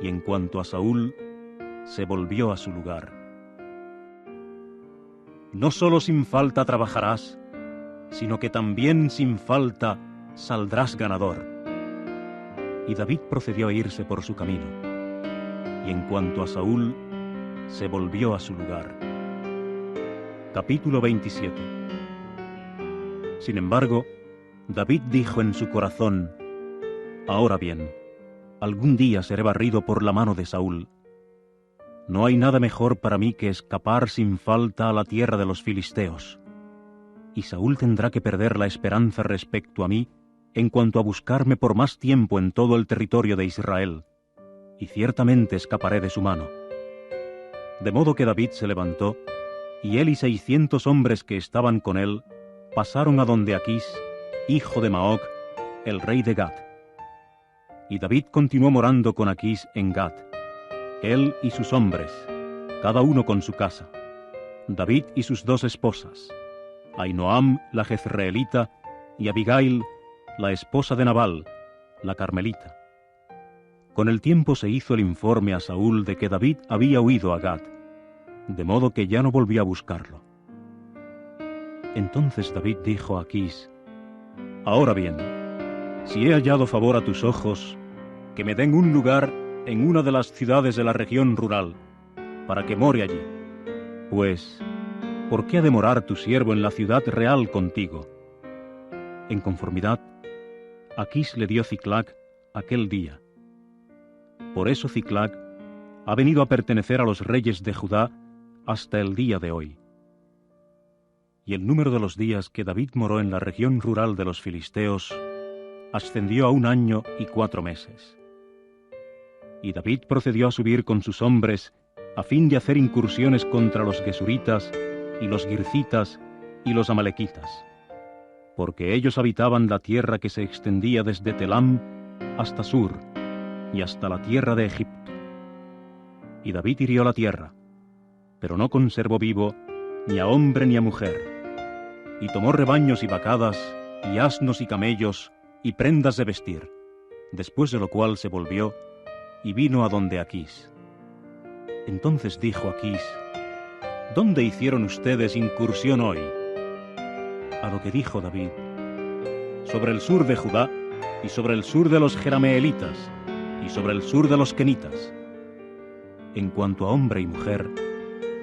Speaker 1: y en cuanto a Saúl, se volvió a su lugar. No solo sin falta trabajarás, sino que también sin falta saldrás ganador. Y David procedió a irse por su camino, y en cuanto a Saúl, se volvió a su lugar. Capítulo 27. Sin embargo, David dijo en su corazón: Ahora bien, algún día seré barrido por la mano de Saúl. No hay nada mejor para mí que escapar sin falta a la tierra de los filisteos. Y Saúl tendrá que perder la esperanza respecto a mí en cuanto a buscarme por más tiempo en todo el territorio de Israel, y ciertamente escaparé de su mano. De modo que David se levantó, y él y 600 hombres que estaban con él pasaron a donde Aquís, hijo de Maoc, el rey de Gat. Y David continuó morando con Aquís en Gat, él y sus hombres, cada uno con su casa, David y sus 2 esposas, Ahinoam la jezreelita y Abigail, la esposa de Nabal, la carmelita. Con el tiempo se hizo el informe a Saúl de que David había huido a Gat, de modo que ya no volvió a buscarlo. Entonces David dijo a Aquís: Ahora bien, si he hallado favor a tus ojos, que me den un lugar en una de las ciudades de la región rural, para que more allí. Pues, ¿por qué ha de morar tu siervo en la ciudad real contigo? En conformidad, Aquís le dio Ciclac aquel día. Por eso Ciclac ha venido a pertenecer a los reyes de Judá hasta el día de hoy. Y el número de los días que David moró en la región rural de los filisteos ascendió a 1 año y 4 meses. Y David procedió a subir con sus hombres a fin de hacer incursiones contra los gesuritas y los gircitas y los amalequitas, porque ellos habitaban la tierra que se extendía desde Telam hasta Sur y hasta la tierra de Egipto. Y David hirió la tierra, pero no conservó vivo ni a hombre ni a mujer, y tomó rebaños y vacadas, y asnos y camellos, y prendas de vestir, después de lo cual se volvió, y vino a donde Aquís. Entonces dijo Aquís: ¿Dónde hicieron ustedes incursión hoy? A lo que dijo David: sobre el sur de Judá, y sobre el sur de los jerameelitas, y sobre el sur de los kenitas. En cuanto a hombre y mujer,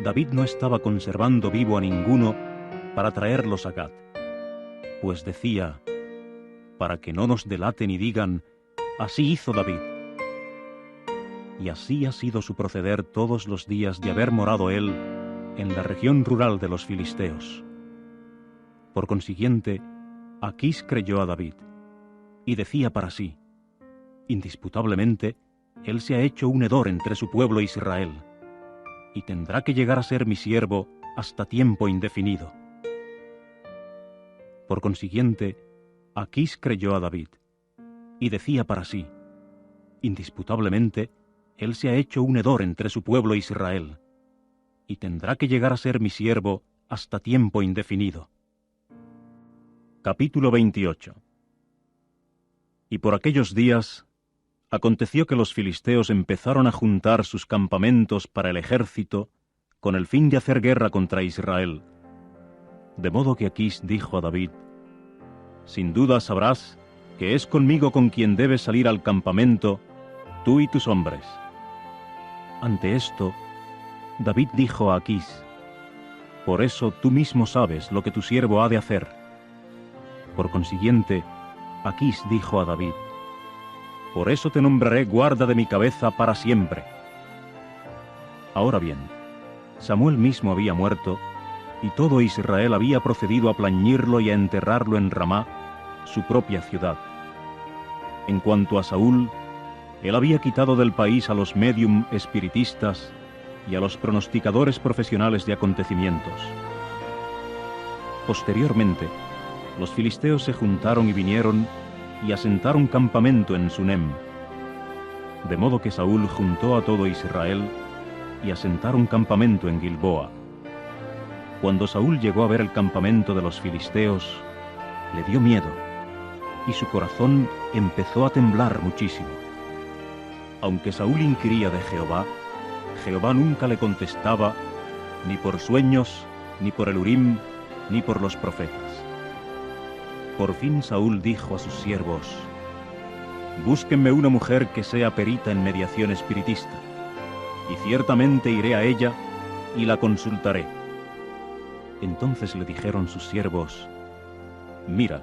Speaker 1: David no estaba conservando vivo a ninguno para traerlos a Gat, pues decía: para que no nos delaten y digan: así hizo David. Y así ha sido su proceder todos los días de haber morado él en la región rural de los filisteos. Por consiguiente, Aquís creyó a David, y decía para sí: indisputablemente, él se ha hecho un hedor entre su pueblo Israel, y tendrá que llegar a ser mi siervo hasta tiempo indefinido. Por consiguiente, Aquís creyó a David, y decía para sí: indisputablemente, él se ha hecho un hedor entre su pueblo Israel, y tendrá que llegar a ser mi siervo hasta tiempo indefinido. Capítulo 28. Y por aquellos días aconteció que los filisteos empezaron a juntar sus campamentos para el ejército con el fin de hacer guerra contra Israel. De modo que Aquís dijo a David: sin duda sabrás que es conmigo con quien debes salir al campamento, tú y tus hombres. Ante esto, David dijo a Aquís: por eso tú mismo sabes lo que tu siervo ha de hacer. Por consiguiente, Aquís dijo a David: por eso te nombraré guarda de mi cabeza para siempre. Ahora bien, Samuel mismo había muerto, y todo Israel había procedido a plañirlo y a enterrarlo en Ramá, su propia ciudad. En cuanto a Saúl, él había quitado del país a los médium espiritistas y a los pronosticadores profesionales de acontecimientos. Posteriormente, los filisteos se juntaron y vinieron y asentaron campamento en Sunem. De modo que Saúl juntó a todo Israel y asentaron campamento en Gilboa. Cuando Saúl llegó a ver el campamento de los filisteos, le dio miedo, y su corazón empezó a temblar muchísimo. Aunque Saúl inquiría de Jehová, Jehová nunca le contestaba, ni por sueños, ni por el Urim, ni por los profetas. Por fin Saúl dijo a sus siervos: búsquenme una mujer que sea perita en mediación espiritista, y ciertamente iré a ella y la consultaré. Entonces le dijeron sus siervos: mira,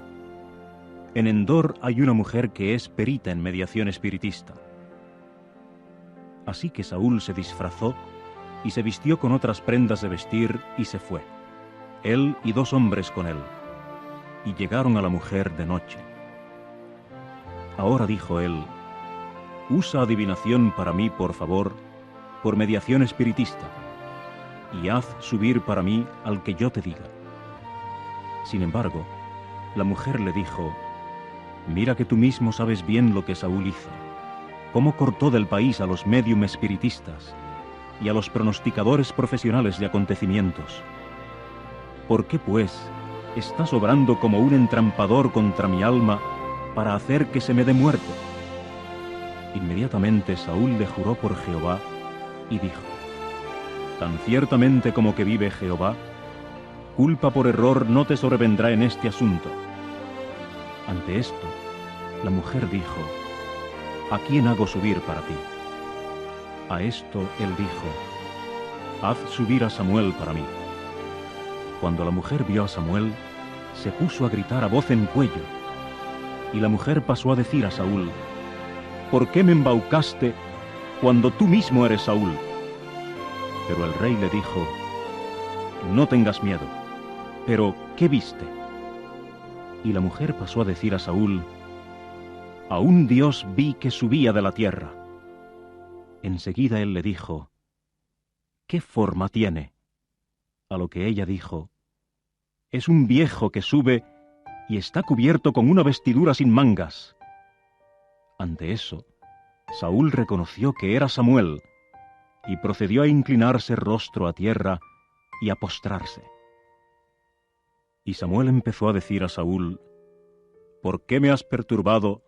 Speaker 1: en Endor hay una mujer que es perita en mediación espiritista. Así que Saúl se disfrazó y se vistió con otras prendas de vestir y se fue, él y 2 hombres con él, y llegaron a la mujer de noche. Ahora dijo él: usa adivinación para mí, por favor, por mediación espiritista, y haz subir para mí al que yo te diga. Sin embargo, la mujer le dijo: mira que tú mismo sabes bien lo que Saúl hizo, cómo cortó del país a los médium espiritistas y a los pronosticadores profesionales de acontecimientos. ¿Por qué, pues, estás obrando como un entrampador contra mi alma para hacer que se me dé muerte? Inmediatamente Saúl le juró por Jehová y dijo: tan ciertamente como que vive Jehová, culpa por error no te sobrevendrá en este asunto. Ante esto, la mujer dijo: ¿A quién hago subir para ti? A esto él dijo: Haz subir a Samuel para mí. Cuando la mujer vio a Samuel, se puso a gritar a voz en cuello. Y la mujer pasó a decir a Saúl: ¿Por qué me embaucaste cuando tú mismo eres Saúl? Pero el rey le dijo: No tengas miedo. Pero, ¿qué viste? Y la mujer pasó a decir a Saúl: A un Dios vi que subía de la tierra. Enseguida él le dijo: ¿Qué forma tiene? A lo que ella dijo: Es un viejo que sube y está cubierto con una vestidura sin mangas. Ante eso, Saúl reconoció que era Samuel y procedió a inclinarse rostro a tierra y a postrarse. Y Samuel empezó a decir a Saúl: ¿Por qué me has perturbado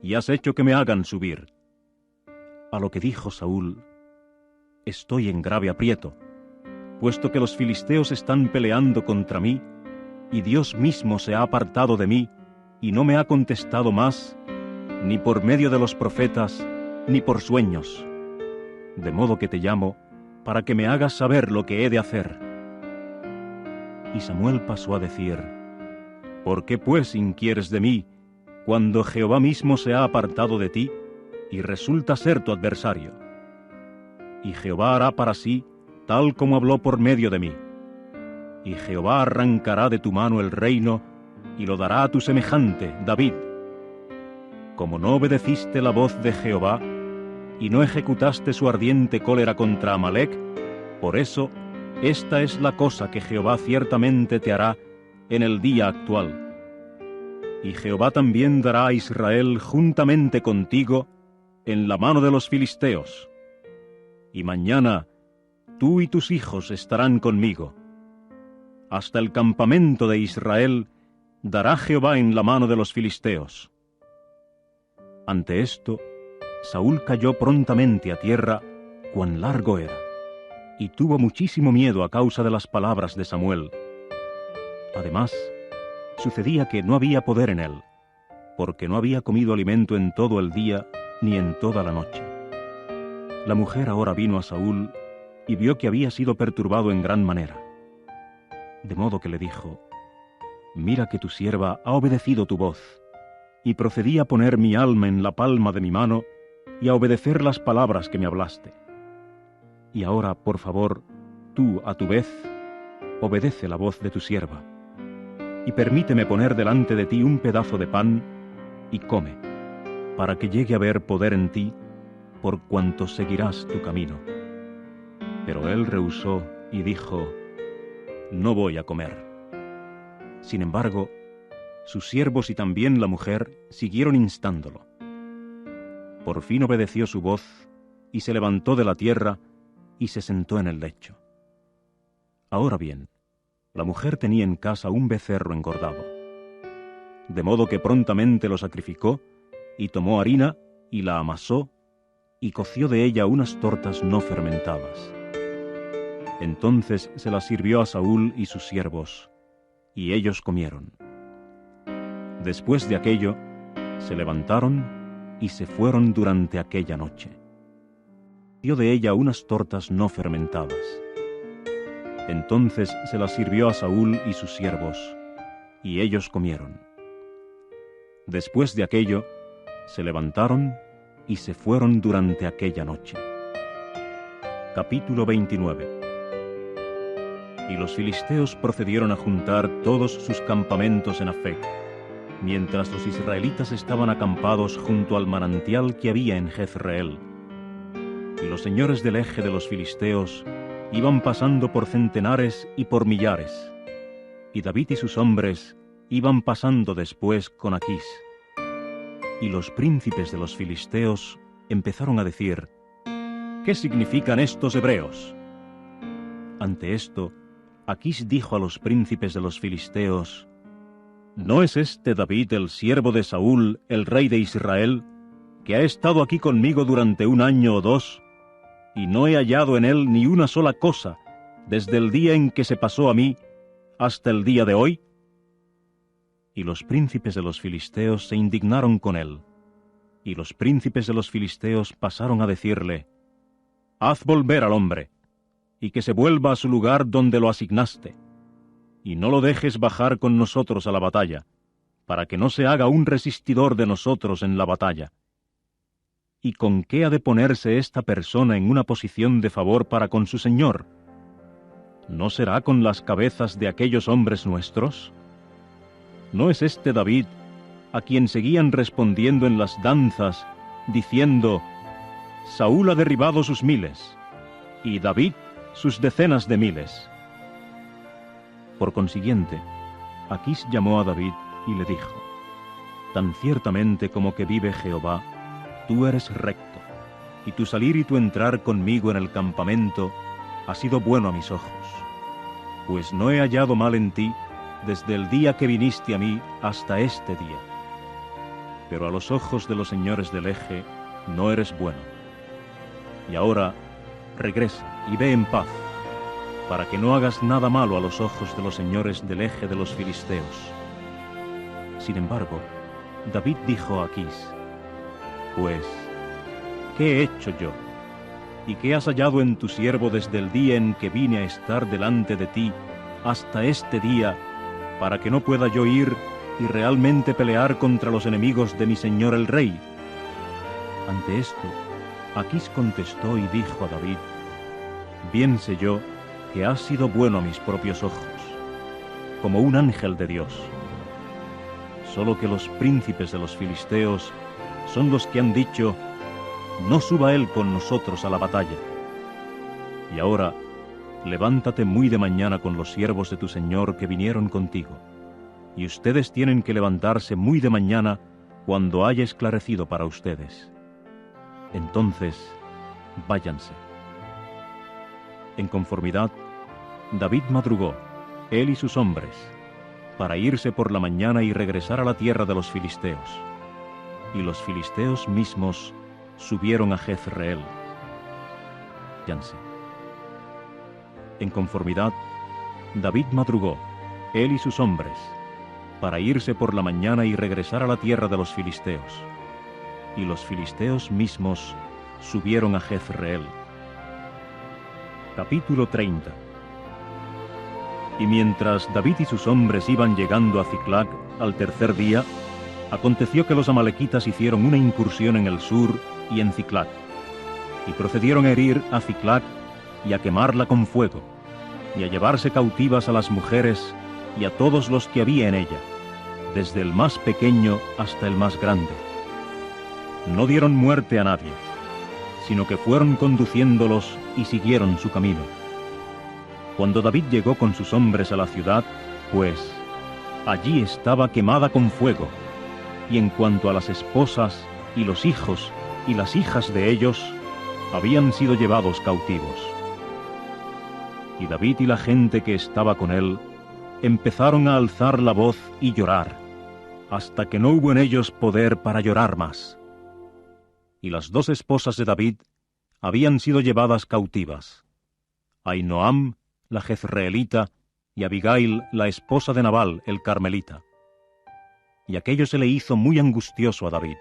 Speaker 1: y has hecho que me hagan subir? A lo que dijo Saúl: Estoy en grave aprieto, puesto que los filisteos están peleando contra mí, y Dios mismo se ha apartado de mí, y no me ha contestado más, ni por medio de los profetas, ni por sueños. De modo que te llamo, para que me hagas saber lo que he de hacer. Y Samuel pasó a decir: ¿Por qué pues inquieres de mí, cuando Jehová mismo se ha apartado de ti, y resulta ser tu adversario? Y Jehová hará para sí tal como habló por medio de mí. Y Jehová arrancará de tu mano el reino, y lo dará a tu semejante, David. Como no obedeciste la voz de Jehová, y no ejecutaste su ardiente cólera contra Amalec, por eso, esta es la cosa que Jehová ciertamente te hará en el día actual. Y Jehová también dará a Israel juntamente contigo en la mano de los filisteos. Y mañana tú y tus hijos estarán conmigo. Hasta el campamento de Israel dará Jehová en la mano de los filisteos. Ante esto, Saúl cayó prontamente a tierra, cuán largo era, y tuvo muchísimo miedo a causa de las palabras de Samuel. Además, sucedía que no había poder en él, porque no había comido alimento en todo el día ni en toda la noche. La mujer ahora vino a Saúl y vio que había sido perturbado en gran manera. De modo que le dijo: Mira que tu sierva ha obedecido tu voz, y procedí a poner mi alma en la palma de mi mano y a obedecer las palabras que me hablaste. Y ahora, por favor, tú, a tu vez, obedece la voz de tu sierva, y permíteme poner delante de ti un pedazo de pan, y come, para que llegue a haber poder en ti, por cuanto seguirás tu camino. Pero él rehusó y dijo: No voy a comer. Sin embargo, sus siervos y también la mujer siguieron instándolo. Por fin obedeció su voz, y se levantó de la tierra, y se sentó en el lecho. Ahora bien, la mujer tenía en casa un becerro engordado. De modo que prontamente lo sacrificó, y tomó harina, y la amasó, y coció de ella unas tortas no fermentadas. Entonces se las sirvió a Saúl y sus siervos, y ellos comieron. Después de aquello, se levantaron y se fueron durante aquella noche. Dio de ella unas tortas no fermentadas. Entonces se las sirvió a Saúl y sus siervos, y ellos comieron. Después de aquello, se levantaron y se fueron durante aquella noche. Capítulo 29. Y los filisteos procedieron a juntar todos sus campamentos en Afec, mientras los israelitas estaban acampados junto al manantial que había en Jezreel. Y los señores del eje de los filisteos iban pasando por centenares y por millares, y David y sus hombres iban pasando después con Aquís. Y los príncipes de los filisteos empezaron a decir: ¿Qué significan estos hebreos? Ante esto, Aquís dijo a los príncipes de los filisteos: ¿No es este David el siervo de Saúl, el rey de Israel, que ha estado aquí conmigo durante 1 año o 2, y no he hallado en él ni una sola cosa, desde el día en que se pasó a mí, hasta el día de hoy? Y los príncipes de los filisteos se indignaron con él. Y los príncipes de los filisteos pasaron a decirle: Haz volver al hombre, y que se vuelva a su lugar donde lo asignaste, y no lo dejes bajar con nosotros a la batalla, para que no se haga un resistidor de nosotros en la batalla. ¿Y con qué ha de ponerse esta persona en una posición de favor para con su señor? ¿No será con las cabezas de aquellos hombres nuestros? ¿No es este David, a quien seguían respondiendo en las danzas, diciendo: Saúl ha derribado sus miles, y David sus decenas de miles? Por consiguiente, Aquís llamó a David y le dijo: Tan ciertamente como que vive Jehová, tú eres recto, y tu salir y tu entrar conmigo en el campamento ha sido bueno a mis ojos, pues no he hallado mal en ti desde el día que viniste a mí hasta este día. Pero a los ojos de los señores del eje no eres bueno. Y ahora regresa y ve en paz, para que no hagas nada malo a los ojos de los señores del eje de los filisteos. Sin embargo, David dijo a Aquís: Pues, ¿qué he hecho yo? ¿Y qué has hallado en tu siervo desde el día en que vine a estar delante de ti hasta este día, para que no pueda yo ir y realmente pelear contra los enemigos de mi señor el rey? Ante esto, Aquís contestó y dijo a David: Bien sé yo que has sido bueno a mis propios ojos, como un ángel de Dios. Solo que los príncipes de los filisteos son los que han dicho: No suba él con nosotros a la batalla. Y ahora, levántate muy de mañana con los siervos de tu señor que vinieron contigo, y ustedes tienen que levantarse muy de mañana cuando haya esclarecido para ustedes. Entonces, váyanse. En conformidad, David madrugó, él y sus hombres, para irse por la mañana y regresar a la tierra de los filisteos. Y los filisteos mismos subieron a Jezreel. Váyanse. En conformidad, David madrugó, él y sus hombres, para irse por la mañana y regresar a la tierra de los filisteos. Y los filisteos mismos subieron a Jezreel. Capítulo 30. Y mientras David y sus hombres iban llegando a Ziclag al tercer día, aconteció que los amalequitas hicieron una incursión en el sur y en Ziclag, y procedieron a herir a Ziclag y a quemarla con fuego, y a llevarse cautivas a las mujeres y a todos los que había en ella, desde el más pequeño hasta el más grande. No dieron muerte a nadie, sino que fueron conduciéndolos y siguieron su camino. Cuando David llegó con sus hombres a la ciudad, pues allí estaba quemada con fuego, y en cuanto a las esposas y los hijos y las hijas de ellos, habían sido llevados cautivos. Y David y la gente que estaba con él empezaron a alzar la voz y llorar, hasta que no hubo en ellos poder para llorar más. Y las dos esposas de David habían sido llevadas cautivas, Ahinoam, la jezreelita, y Abigail, la esposa de Nabal, el carmelita. Y aquello se le hizo muy angustioso a David,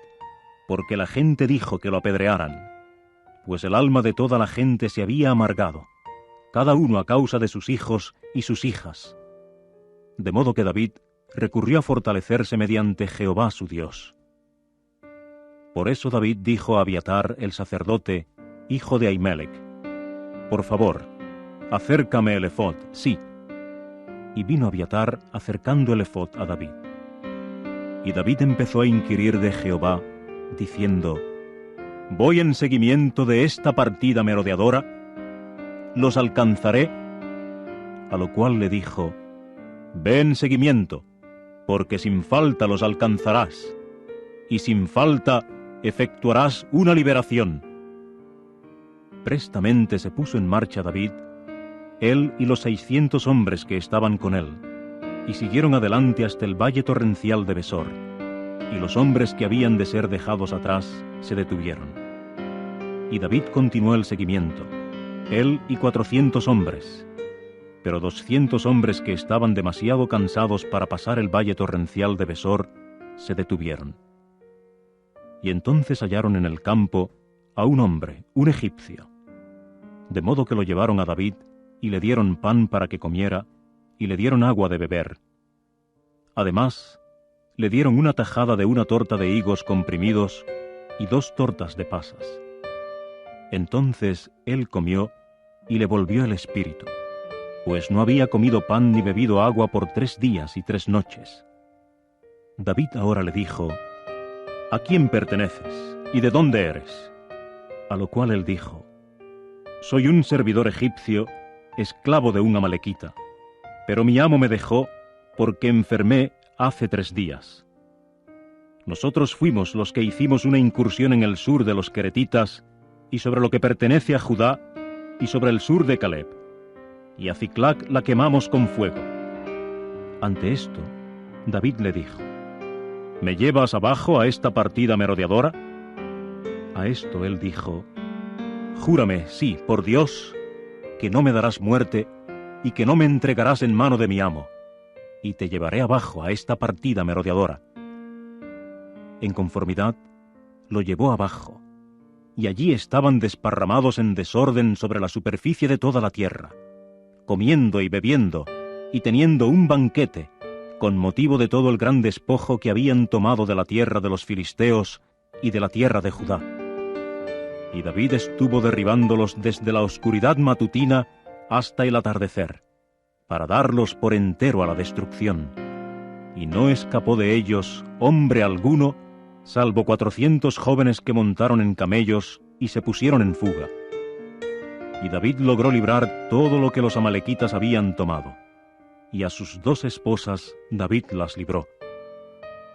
Speaker 1: porque la gente dijo que lo apedrearan, pues el alma de toda la gente se había amargado, cada uno a causa de sus hijos y sus hijas. De modo que David recurrió a fortalecerse mediante Jehová su Dios. Por eso David dijo a Abiatar el sacerdote, hijo de Ahimelech: Por favor, acércame el efod, sí. Y vino Abiatar acercando el efod a David. Y David empezó a inquirir de Jehová, diciendo: ¿Voy en seguimiento de esta partida merodeadora? ¿Los alcanzaré? A lo cual le dijo: Ve en seguimiento, porque sin falta los alcanzarás, y sin falta efectuarás una liberación. Prestamente se puso en marcha David, él y los 600 hombres que estaban con él, y siguieron adelante hasta el valle torrencial de Besor, y los hombres que habían de ser dejados atrás se detuvieron. Y David continuó el seguimiento, él y 400 hombres, pero 200 hombres que estaban demasiado cansados para pasar el valle torrencial de Besor se detuvieron. Y entonces hallaron en el campo a un hombre, un egipcio. De modo que lo llevaron a David y le dieron pan para que comiera y le dieron agua de beber. Además, le dieron una tajada de una torta de higos comprimidos y 2 tortas de pasas. Entonces él comió y le volvió el espíritu, pues no había comido pan ni bebido agua por 3 días y 3 noches. David ahora le dijo: ¿A quién perteneces y de dónde eres? A lo cual él dijo: Soy un servidor egipcio, esclavo de un amalequita, pero mi amo me dejó porque enfermé hace 3 días. Nosotros fuimos los que hicimos una incursión en el sur de los queretitas y sobre lo que pertenece a Judá y sobre el sur de Caleb, y a Ciclac la quemamos con fuego. Ante esto, David le dijo: ¿Me llevas abajo a esta partida merodeadora? A esto él dijo: Júrame, sí, por Dios, que no me darás muerte y que no me entregarás en mano de mi amo, y te llevaré abajo a esta partida merodeadora. En conformidad, lo llevó abajo, y allí estaban desparramados en desorden sobre la superficie de toda la tierra, comiendo y bebiendo, y teniendo un banquete, con motivo de todo el gran despojo que habían tomado de la tierra de los filisteos y de la tierra de Judá. Y David estuvo derribándolos desde la oscuridad matutina hasta el atardecer, para darlos por entero a la destrucción. Y no escapó de ellos hombre alguno, salvo 400 jóvenes que montaron en camellos y se pusieron en fuga. Y David logró librar todo lo que los amalequitas habían tomado, y a sus 2 esposas David las libró.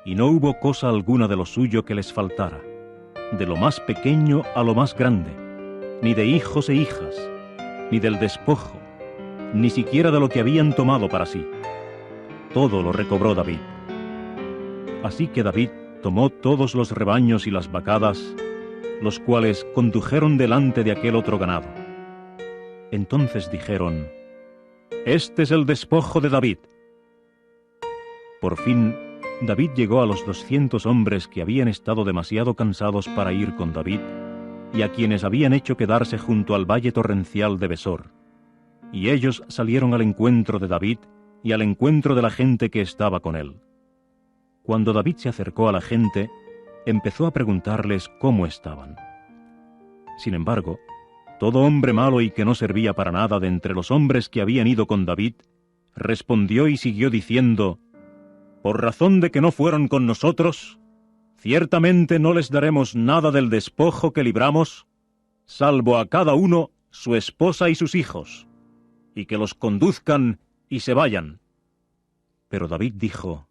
Speaker 1: Y no hubo cosa alguna de lo suyo que les faltara, de lo más pequeño a lo más grande, ni de hijos e hijas, ni del despojo, ni siquiera de lo que habían tomado para sí. Todo lo recobró David. Así que David tomó todos los rebaños y las vacadas, los cuales condujeron delante de aquel otro ganado. Entonces dijeron: Este es el despojo de David. Por fin, David llegó a los 200 hombres que habían estado demasiado cansados para ir con David, y a quienes habían hecho quedarse junto al valle torrencial de Besor. Y ellos salieron al encuentro de David y al encuentro de la gente que estaba con él. Cuando David se acercó a la gente, empezó a preguntarles cómo estaban. Sin embargo, todo hombre malo y que no servía para nada de entre los hombres que habían ido con David, respondió y siguió diciendo: Por razón de que no fueron con nosotros, ciertamente no les daremos nada del despojo que libramos, salvo a cada uno su esposa y sus hijos, y que los conduzcan y se vayan. Pero David dijo: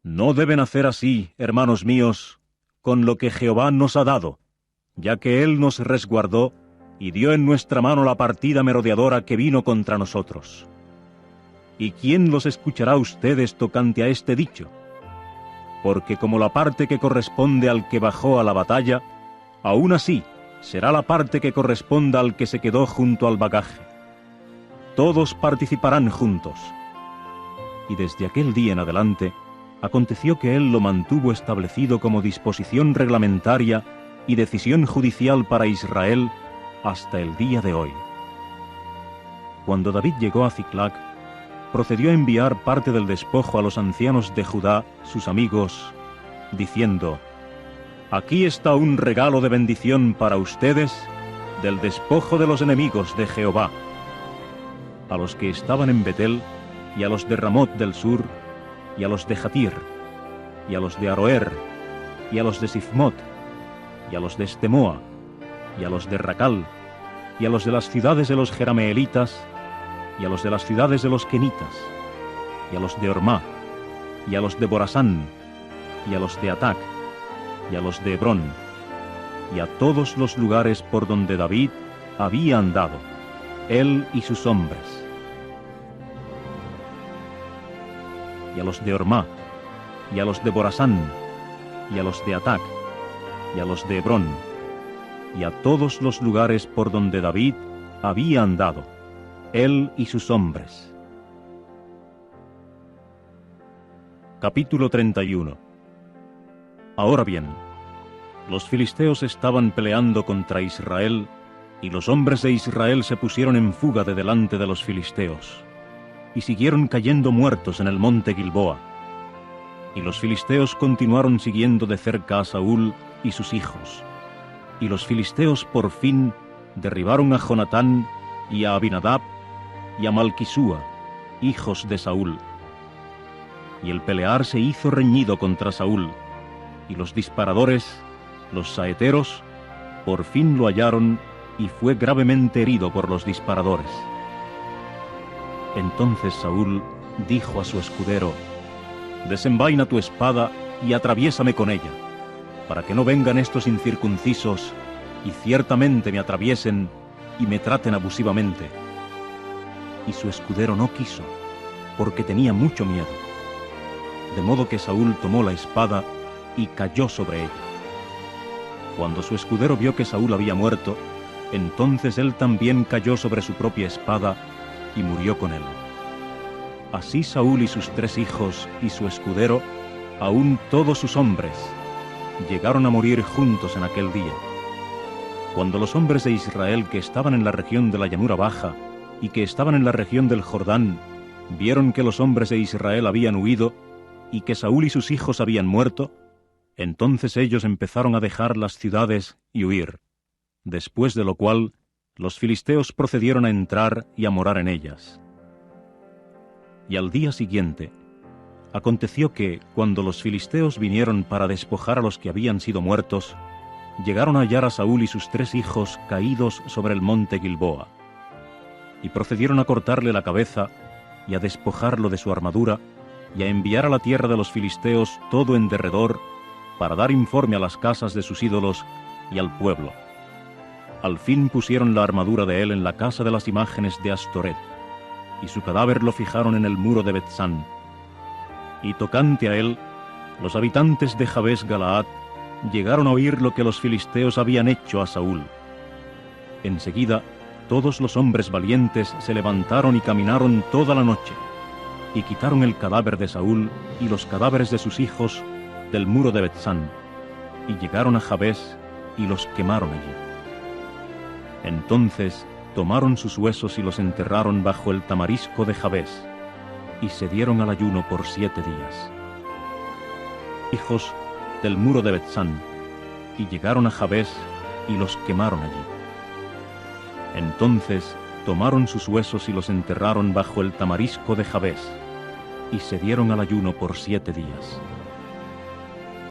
Speaker 1: No deben hacer así, hermanos míos, con lo que Jehová nos ha dado, ya que Él nos resguardó y dio en nuestra mano la partida merodeadora que vino contra nosotros. ¿Y quién los escuchará a ustedes tocante a este dicho? Porque como la parte que corresponde al que bajó a la batalla, aún así será la parte que corresponda al que se quedó junto al bagaje. Todos participarán juntos. Y desde aquel día en adelante, aconteció que él lo mantuvo establecido como disposición reglamentaria y decisión judicial para Israel hasta el día de hoy. Cuando David llegó a Ciclac, procedió a enviar parte del despojo a los ancianos de Judá, sus amigos, diciendo: Aquí está un regalo de bendición para ustedes del despojo de los enemigos de Jehová. A los que estaban en Betel, y a los de Ramot del sur, y a los de Jatir, y a los de Aroer, y a los de Sifmot, y a los de Estemoa, y a los de Racal, y a los de las ciudades de los Jerameelitas, y a los de las ciudades de los Kenitas, y a los de Ormá, y a los de Borasán, y a los de Atac, y a los de Hebrón, y a todos los lugares por donde David había andado, él y sus hombres. Y a los de Ormá, y a los de Borasán, y a los de Atac, y a los de Hebrón, y a todos los lugares por donde David había andado, él y sus hombres. Capítulo 31. Ahora bien, los filisteos estaban peleando contra Israel, y los hombres de Israel se pusieron en fuga de delante de los filisteos, y siguieron cayendo muertos en el monte Gilboa. Y los filisteos continuaron siguiendo de cerca a Saúl y sus hijos. Y los filisteos por fin derribaron a Jonatán y a Abinadab y a Malquisúa, hijos de Saúl. Y el pelear se hizo reñido contra Saúl, y los disparadores, los saeteros, por fin lo hallaron, y fue gravemente herido por los disparadores. Entonces Saúl dijo a su escudero: «Desenvaina tu espada y atraviésame con ella, para que no vengan estos incircuncisos y ciertamente me atraviesen y me traten abusivamente». Y su escudero no quiso, porque tenía mucho miedo. De modo que Saúl tomó la espada y cayó sobre ella. Cuando su escudero vio que Saúl había muerto, entonces él también cayó sobre su propia espada y murió con él. Así Saúl y sus 3 hijos y su escudero, aun todos sus hombres, llegaron a morir juntos en aquel día. Cuando los hombres de Israel que estaban en la región de la llanura baja y que estaban en la región del Jordán vieron que los hombres de Israel habían huido y que Saúl y sus hijos habían muerto, entonces ellos empezaron a dejar las ciudades y huir, después de lo cual los filisteos procedieron a entrar y a morar en ellas. Y al día siguiente, aconteció que, cuando los filisteos vinieron para despojar a los que habían sido muertos, llegaron a hallar a Saúl y sus 3 hijos caídos sobre el monte Gilboa, y procedieron a cortarle la cabeza y a despojarlo de su armadura, y a enviar a la tierra de los filisteos todo en derredor, para dar informe a las casas de sus ídolos y al pueblo. Al fin pusieron la armadura de él en la casa de las imágenes de Astoret, y su cadáver lo fijaron en el muro de Bethsán. Y tocante a él, los habitantes de Jabes Galaad llegaron a oír lo que los filisteos habían hecho a Saúl. Enseguida, todos los hombres valientes se levantaron y caminaron toda la noche, y quitaron el cadáver de Saúl y los cadáveres de sus hijos del muro de Bethsán, y llegaron a Jabes y los quemaron allí. Entonces tomaron sus huesos y los enterraron bajo el tamarisco de Jabes, y se dieron al ayuno por 7 días. Hijos del muro de Bethsán, y llegaron a Jabes y los quemaron allí. Entonces tomaron sus huesos y los enterraron bajo el tamarisco de Jabes, y se dieron al ayuno por 7 días.